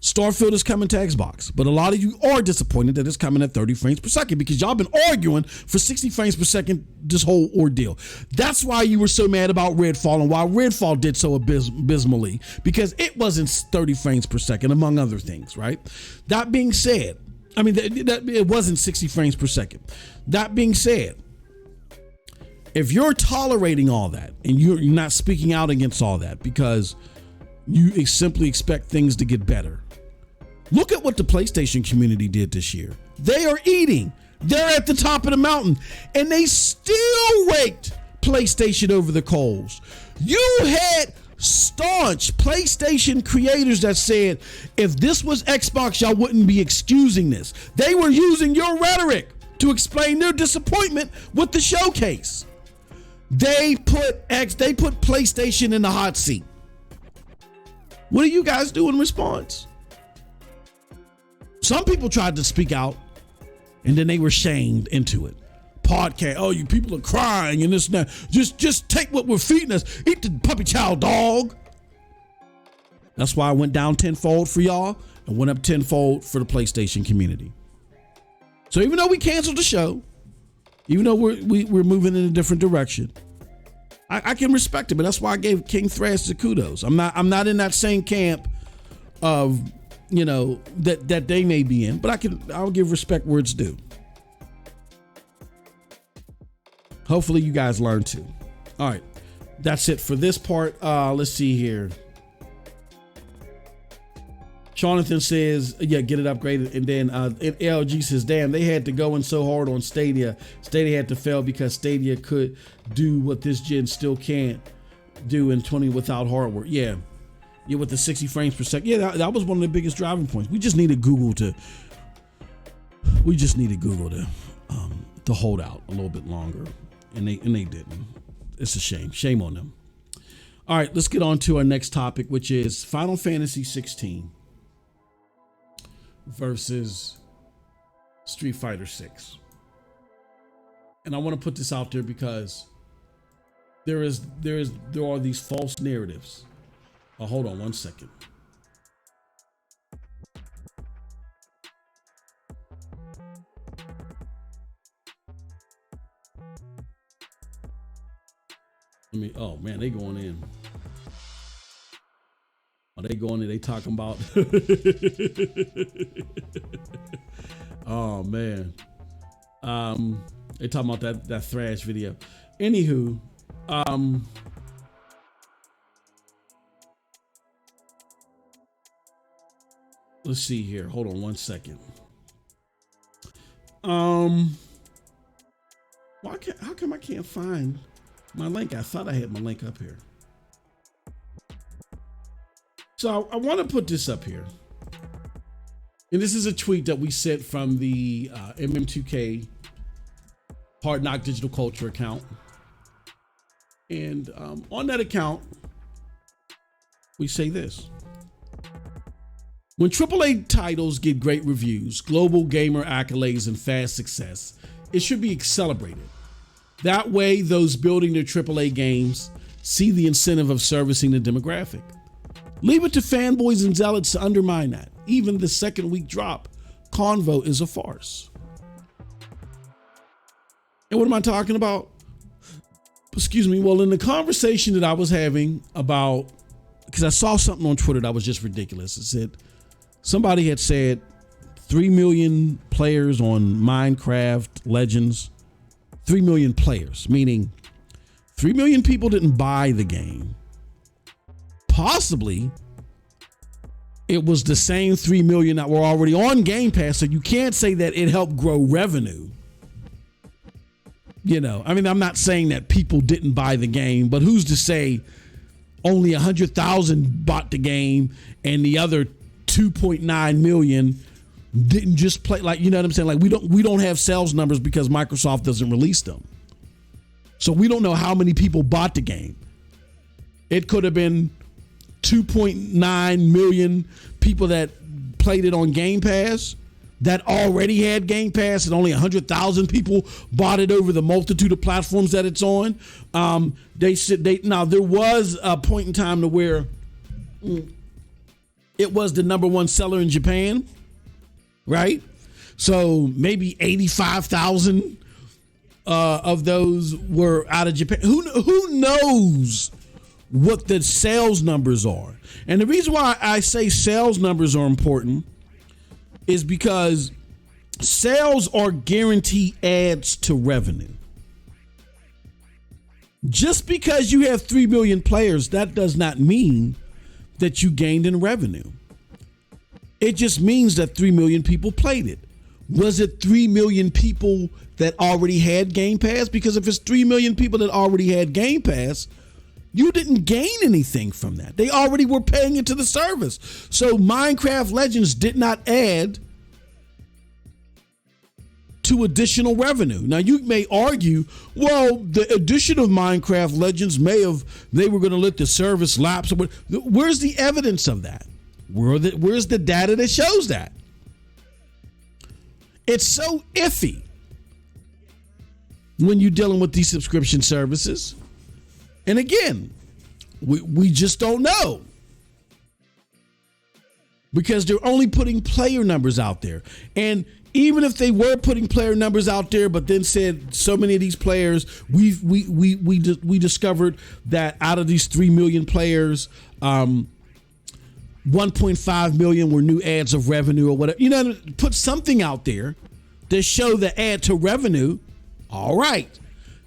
Starfield is coming to Xbox, but a lot of you are disappointed that it's coming at 30 frames per second because y'all been arguing for 60 frames per second this whole ordeal. That's why you were so mad about Redfall and why Redfall did so abysmally, because it wasn't 30 frames per second, among other things, right? That being said, it wasn't 60 frames per second. That being said, if you're tolerating all that and you're not speaking out against all that because you simply expect things to get better, look at what the PlayStation community did this year. They are eating. They're at the top of the mountain, and they still raked PlayStation over the coals. You had staunch PlayStation creators that said, if this was Xbox, y'all wouldn't be excusing this. They were using your rhetoric to explain their disappointment with the showcase. They put PlayStation in the hot seat. What do you guys do in response? Some people tried to speak out and then they were shamed into it. Podcast, oh, you people are crying and this and that. Just take what we're feeding us. Eat the puppy chow, dog. That's why I went down tenfold for y'all and went up tenfold for the PlayStation community. So even though we canceled the show, even though we're moving in a different direction, I can respect it, but that's why I gave King Thrash the kudos. I'm not in that same camp of, that they may be in, but I'll give respect where it's due. Hopefully you guys learn too. All right, that's it for this part. Let's see here. Jonathan says, yeah, get it upgraded. And then LG says, damn, they had to go in so hard on Stadia. Stadia had to fail because Stadia could do what this gen still can't. do in 20 without hardware. Yeah, with the 60 frames per second. Yeah, that was one of the biggest driving points. We just needed Google to hold out a little bit longer, and they didn't. It's a shame. Shame on them. All right, let's get on to our next topic, which is Final Fantasy 16 versus Street Fighter 6. And I want to put this out there because there are these false narratives. Oh, hold on one second. Oh man, they going in. Oh, they going in, they talking about oh man. They talking about that thrash video. Anywho, let's see here. Hold on one second. How come I can't find my link? I thought I had my link up here. So I want to put this up here. And this is a tweet that we sent from the MM2K Hard Knock Digital Culture account. And on that account, we say this. When AAA titles get great reviews, global gamer accolades, and fast success, it should be celebrated. That way, those building their AAA games see the incentive of servicing the demographic. Leave it to fanboys and zealots to undermine that. Even the second week drop, Convo is a farce. And what am I talking about? Excuse me. Well, in the conversation that I was having about, because I saw something on Twitter that was just ridiculous. It said, somebody had said 3 million players on Minecraft Legends. 3 million players, meaning 3 million people didn't buy the game. Possibly, it was the same 3 million that were already on Game Pass, so you can't say that it helped grow revenue. You know, I mean, I'm not saying that people didn't buy the game, but who's to say only 100,000 bought the game and the other 2.9 million didn't just play? Like, you know what I'm saying? Like, we don't have sales numbers because Microsoft doesn't release them. So we don't know how many people bought the game. It could have been 2.9 million people that played it on Game Pass that already had Game Pass, and only 100,000 people bought it over the multitude of platforms that it's on. Now there was a point in time to where it was the number one seller in Japan, right? So maybe 85,000 of those were out of Japan. Who knows what the sales numbers are? And the reason why I say sales numbers are important is because sales are guaranteed adds to revenue. Just because you have 3 million players, that does not mean that you gained in revenue. It just means that 3 million people played it. Was it 3 million people that already had Game Pass? Because if it's 3 million people that already had Game Pass, you didn't gain anything from that. They already were paying into the service. So Minecraft Legends did not add to additional revenue. Now you may argue, well, the addition of Minecraft Legends they were going to let the service lapse. Where's the evidence of that? Where's the data that shows that? It's so iffy when you're dealing with these subscription services. And again, we just don't know, because they're only putting player numbers out there. And even if they were putting player numbers out there, but then said so many of these players, we discovered that out of these 3 million players, 1.5 million were new ads of revenue or whatever. You know, put something out there to show the add to revenue. All right.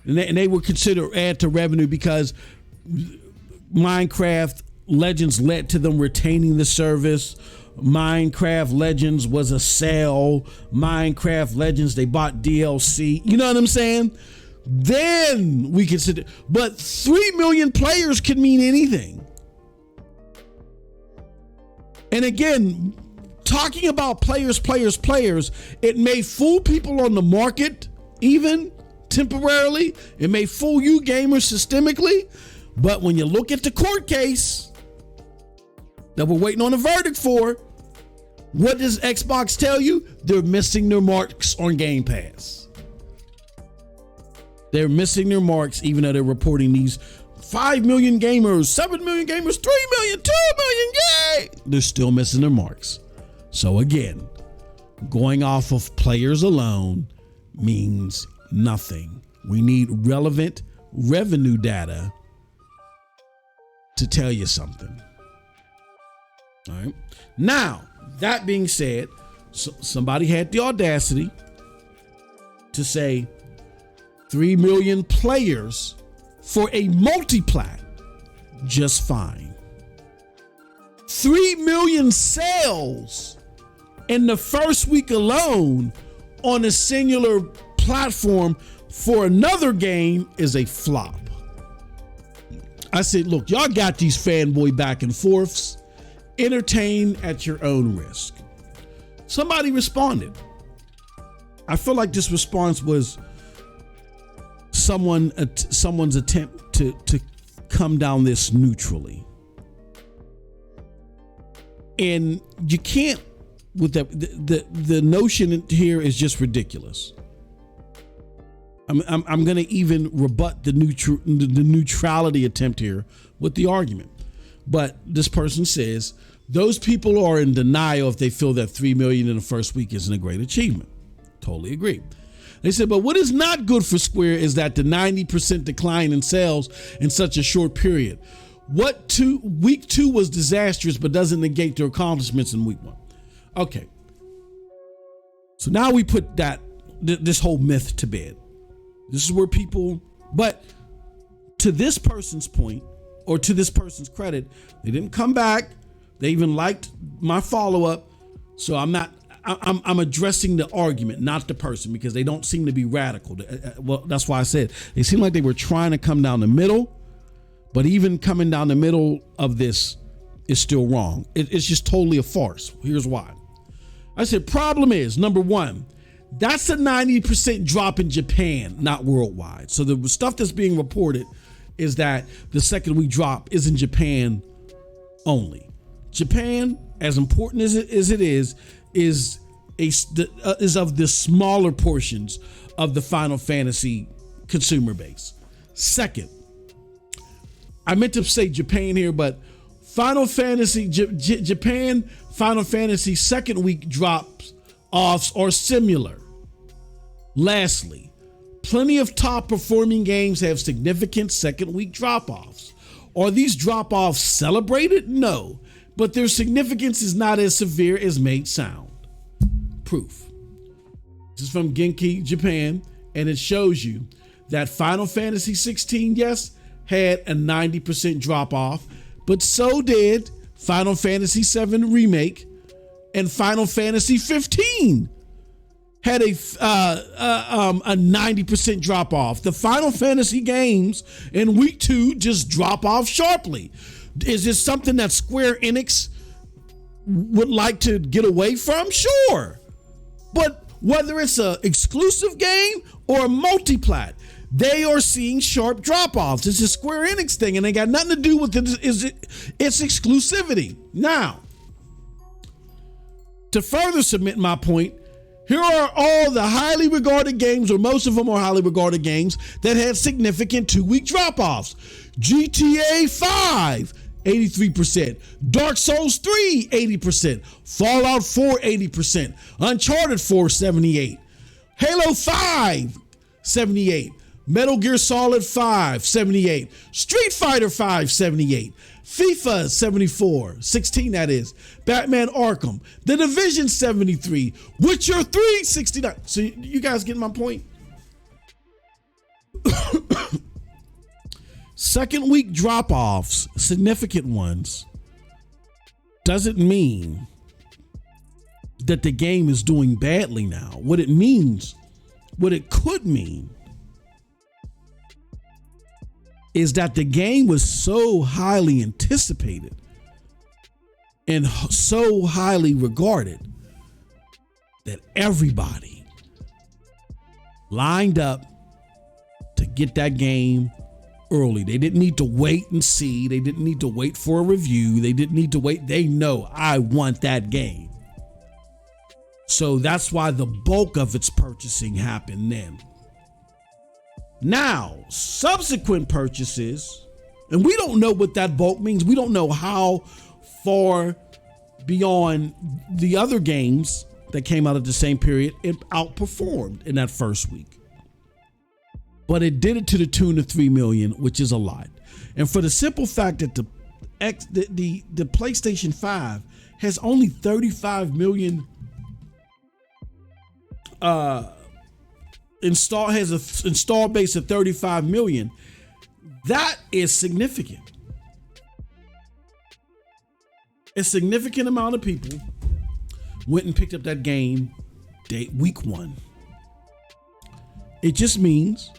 And they were considered add to revenue because Minecraft Legends led to them retaining the service. Minecraft Legends was a sale. Minecraft Legends, they bought DLC. You know what I'm saying? then we consider. But 3 million players can mean anything. And again, talking about players, it may fool people on the market, even temporarily. It may fool you gamers systemically. But when you look at the court case that we're waiting on a verdict for, what does Xbox tell you? They're missing their marks on Game Pass. They're missing their marks, even though they're reporting these 5 million gamers, 7 million gamers, 3 million, 2 million, yay! They're still missing their marks. So again, going off of players alone means nothing. We need relevant revenue data to tell you something. All right. Now, that being said, somebody had the audacity to say 3 million players for a multi-plat, just fine. 3 million sales in the first week alone on a singular platform for another game is a flop. I said, look, y'all got these fanboy back and forths. Entertain at your own risk. Somebody responded. I feel like this response was someone's attempt to come down this neutrally. And you can't, with that, the notion here is just ridiculous. I'm going to even rebut the neutrality attempt here with the argument. But this person says those people are in denial if they feel that 3 million in the first week isn't a great achievement. Totally agree. They said, but what is not good for Square is that the 90% decline in sales in such a short period. Week 2 was disastrous, but doesn't negate their accomplishments in week 1. Okay. So now we put this whole myth to bed. This is where people, but to this person's point, or to this person's credit, they didn't come back. They even liked my follow-up. So I'm addressing the argument, not the person, because they don't seem to be radical. Well, that's why I said they seem like they were trying to come down the middle, but even coming down the middle of this is still wrong. It's just totally a farce. Here's why. I said, problem is, number one, that's a 90% drop in Japan, not worldwide. So the stuff that's being reported is that the second week drop is in Japan only. Japan, as important as it is of the smaller portions of the Final Fantasy consumer base. Second, I meant to say Japan here, but Final Fantasy Japan Final Fantasy second week drops offs are similar. Lastly, plenty of top performing games have significant second week drop offs. Are these drop offs celebrated? No, but their significance is not as severe as made sound. Proof. This is from Genki, Japan, and it shows you that Final Fantasy 16, yes, had a 90% drop off, but so did Final Fantasy 7 Remake and Final Fantasy 15 had a 90% drop off. The Final Fantasy games in week 2 just drop off sharply. Is this something that Square Enix would like to get away from? Sure. But whether it's an exclusive game or a multi-plat, they are seeing sharp drop-offs. It's a Square Enix thing, and they got nothing to do with its exclusivity. Now, to further submit my point, here are all the highly regarded games, or most of them are highly regarded games, that had significant 2-week drop-offs. GTA 5, 83%. Dark Souls 3, 80%. Fallout 4, 80%. Uncharted 4, 78%. Halo 5, 78%. Metal Gear Solid 5, 78%. Street Fighter 5, 78%. FIFA 74, 16 that is. Batman Arkham. The Division 73. Witcher 3, 69. So you guys get my point? Second week drop-offs, significant ones, doesn't mean that the game is doing badly now. What it means, what it could mean, is that the game was so highly anticipated and so highly regarded that everybody lined up to get that game early. They didn't need to wait and see. They didn't need to wait for a review. They didn't need to wait. They know I want that game. So that's why the bulk of its purchasing happened then. Now, subsequent purchases, and we don't know what that bulk means. We don't know how far beyond the other games that came out at the same period it outperformed in that first week. But it did it to the tune of 3 million, which is a lot. And for the simple fact that the PlayStation 5 has only 35 million install base of 35 million, that is significant. A significant amount of people went and picked up that game week 1. It just means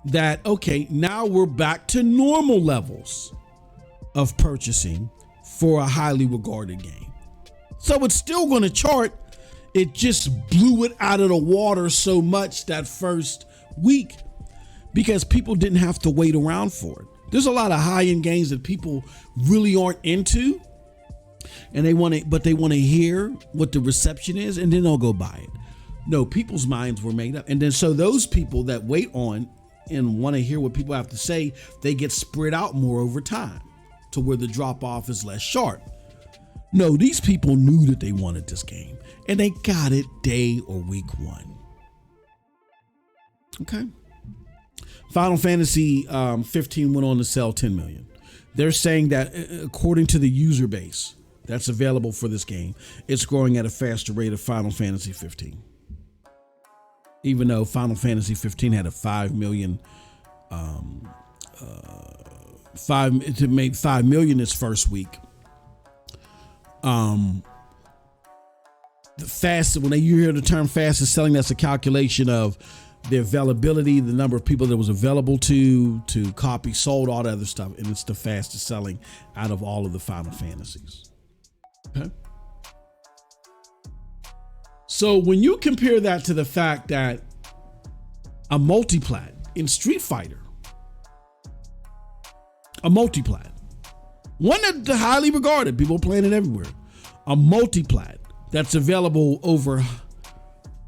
that, okay, now we're back to normal levels of purchasing for a highly regarded game. So it's still going to chart. It just blew it out of the water so much that first week because people didn't have to wait around for it. There's a lot of high-end games that people really aren't into, and they want to hear what the reception is, and then they'll go buy it. No, people's minds were made up. And then so those people that wait on and want to hear what people have to say, they get spread out more over time to where the drop off is less sharp. No, these people knew that they wanted this game and they got it day or week 1. Okay. Final Fantasy 15 went on to sell 10 million. They're saying that according to the user base that's available for this game, it's growing at a faster rate of Final Fantasy 15. Even though Final Fantasy 15 had a 5 million, to make 5 million its first week. The fastest, when you hear the term fastest selling, that's a calculation of the availability, the number of people that was available to copy, sold, all that other stuff. And it's the fastest selling out of all of the Final Fantasies. Okay. So when you compare that to the fact that a multiplat in Street Fighter, one that's highly regarded, people playing it everywhere, a multiplat that's available over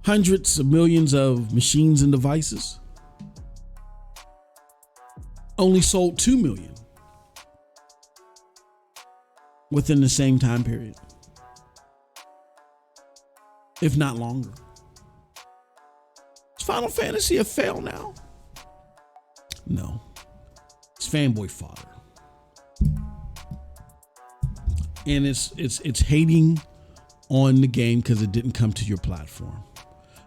hundreds of millions of machines and devices, only sold 2 million within the same time period, if not longer. Is Final Fantasy a fail now? No. It's fanboy fodder. And it's hating on the game because it didn't come to your platform.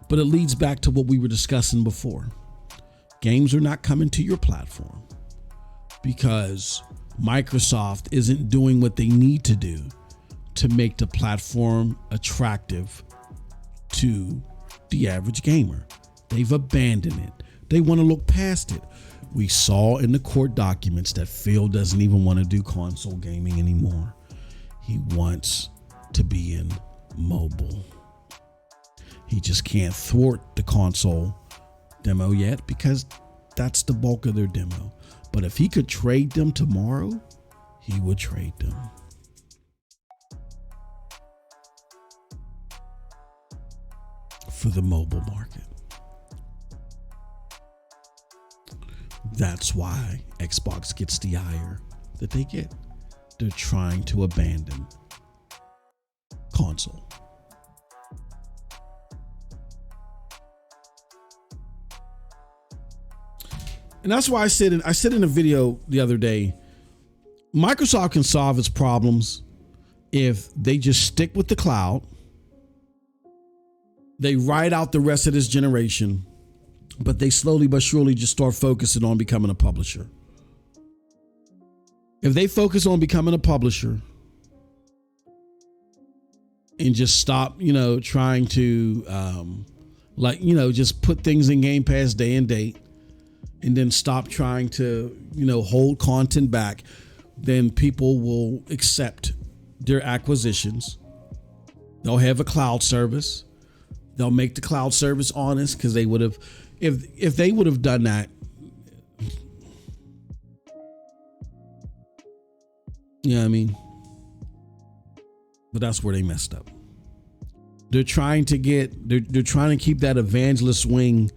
But it leads back to what we were discussing before. Games are not coming to your platform because Microsoft isn't doing what they need to do to make the platform attractive to the average gamer. They've abandoned it. They want to look past it. We saw in the court documents that Phil doesn't even want to do console gaming anymore. He wants to be in mobile. He just can't thwart the console demo yet because that's the bulk of their demo. But if he could trade them tomorrow, he would trade them. For the mobile market. That's why Xbox gets the ire that they get. They're trying to abandon console. And that's why I said in a video the other day, Microsoft can solve its problems if they just stick with the cloud. They ride out the rest of this generation, but they slowly but surely just start focusing on becoming a publisher. If they focus on becoming a publisher and just stop, trying to, just put things in Game Pass day and date, and then stop trying to, hold content back, then people will accept their acquisitions. They'll have a cloud service. They'll make the cloud service honest, because they would have, if they would have done that, you know what I mean? But that's where they messed up. They're trying to keep that evangelist wing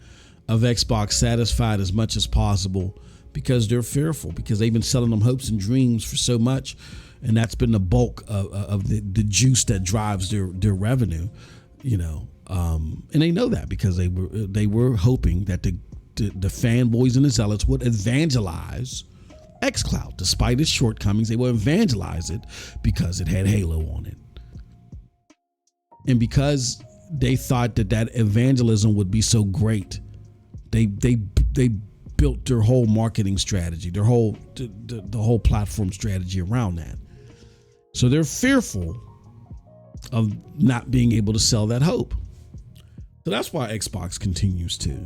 of Xbox satisfied as much as possible, because they're fearful, because they've been selling them hopes and dreams for so much, and that's been the bulk of the juice that drives their revenue, and they know that, because they were hoping that the fanboys and the zealots would evangelize xCloud. Despite its shortcomings, they would evangelize it because it had Halo on it. And because they thought that evangelism would be so great, they built their whole marketing strategy, their whole the whole platform strategy around that. So they're fearful of not being able to sell that hope. So that's why Xbox continues to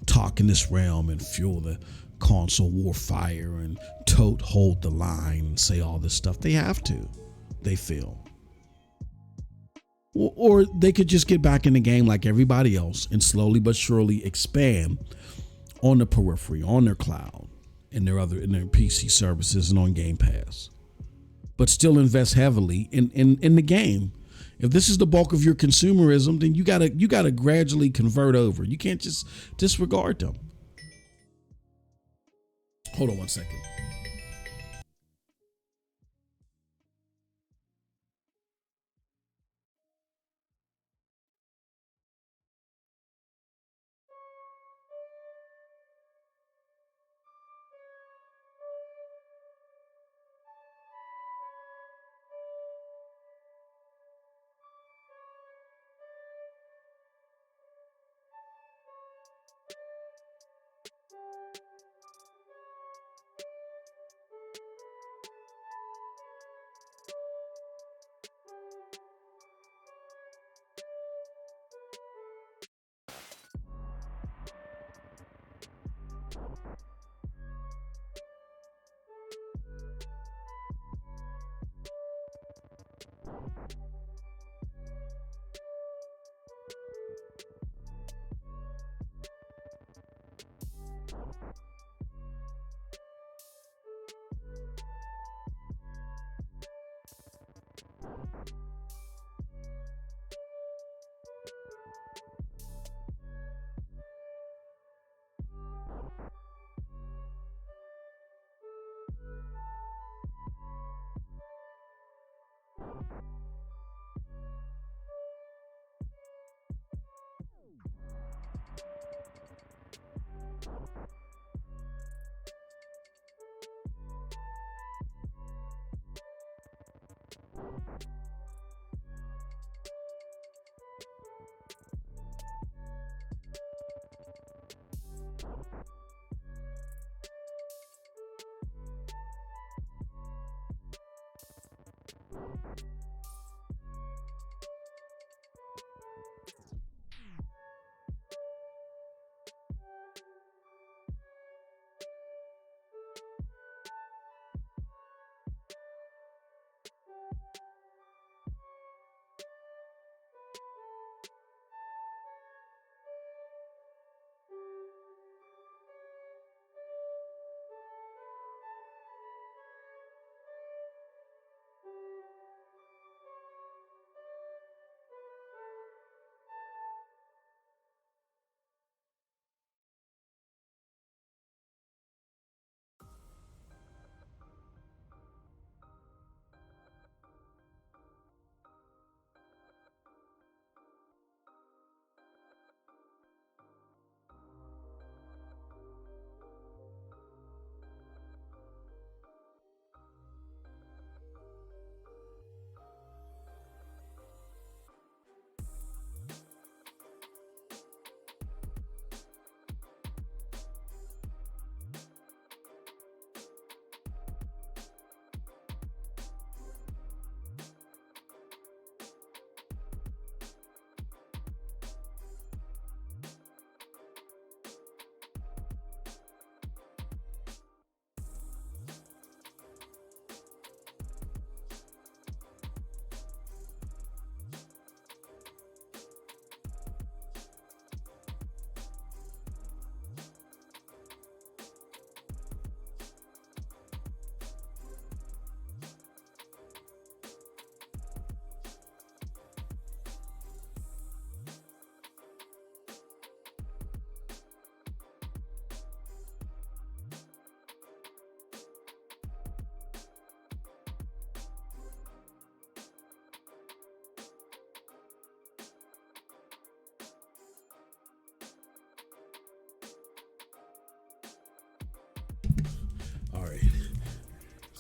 talk in this realm and fuel the console warfare and hold the line and say all this stuff. They have to, they feel. Or they could just get back in the game like everybody else and slowly but surely expand on the periphery, on their cloud, and their PC services and on Game Pass. But still invest heavily in the game. If this is the bulk of your consumerism, then you gotta gradually convert over. You can't just disregard them. Hold on one second.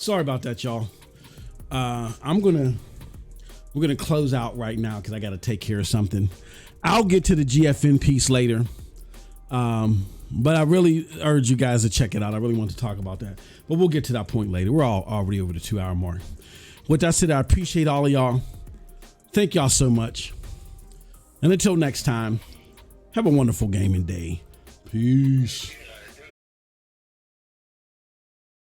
Sorry about that, y'all. We're gonna close out right now because I got to take care of something. I'll get to the GFN piece later, but I really urge you guys to check it out. I really want to talk about that, but we'll get to that point later. We're already over the 2-hour mark. With that said, I appreciate all of y'all. Thank y'all so much, and until next time, have a wonderful gaming day. Peace.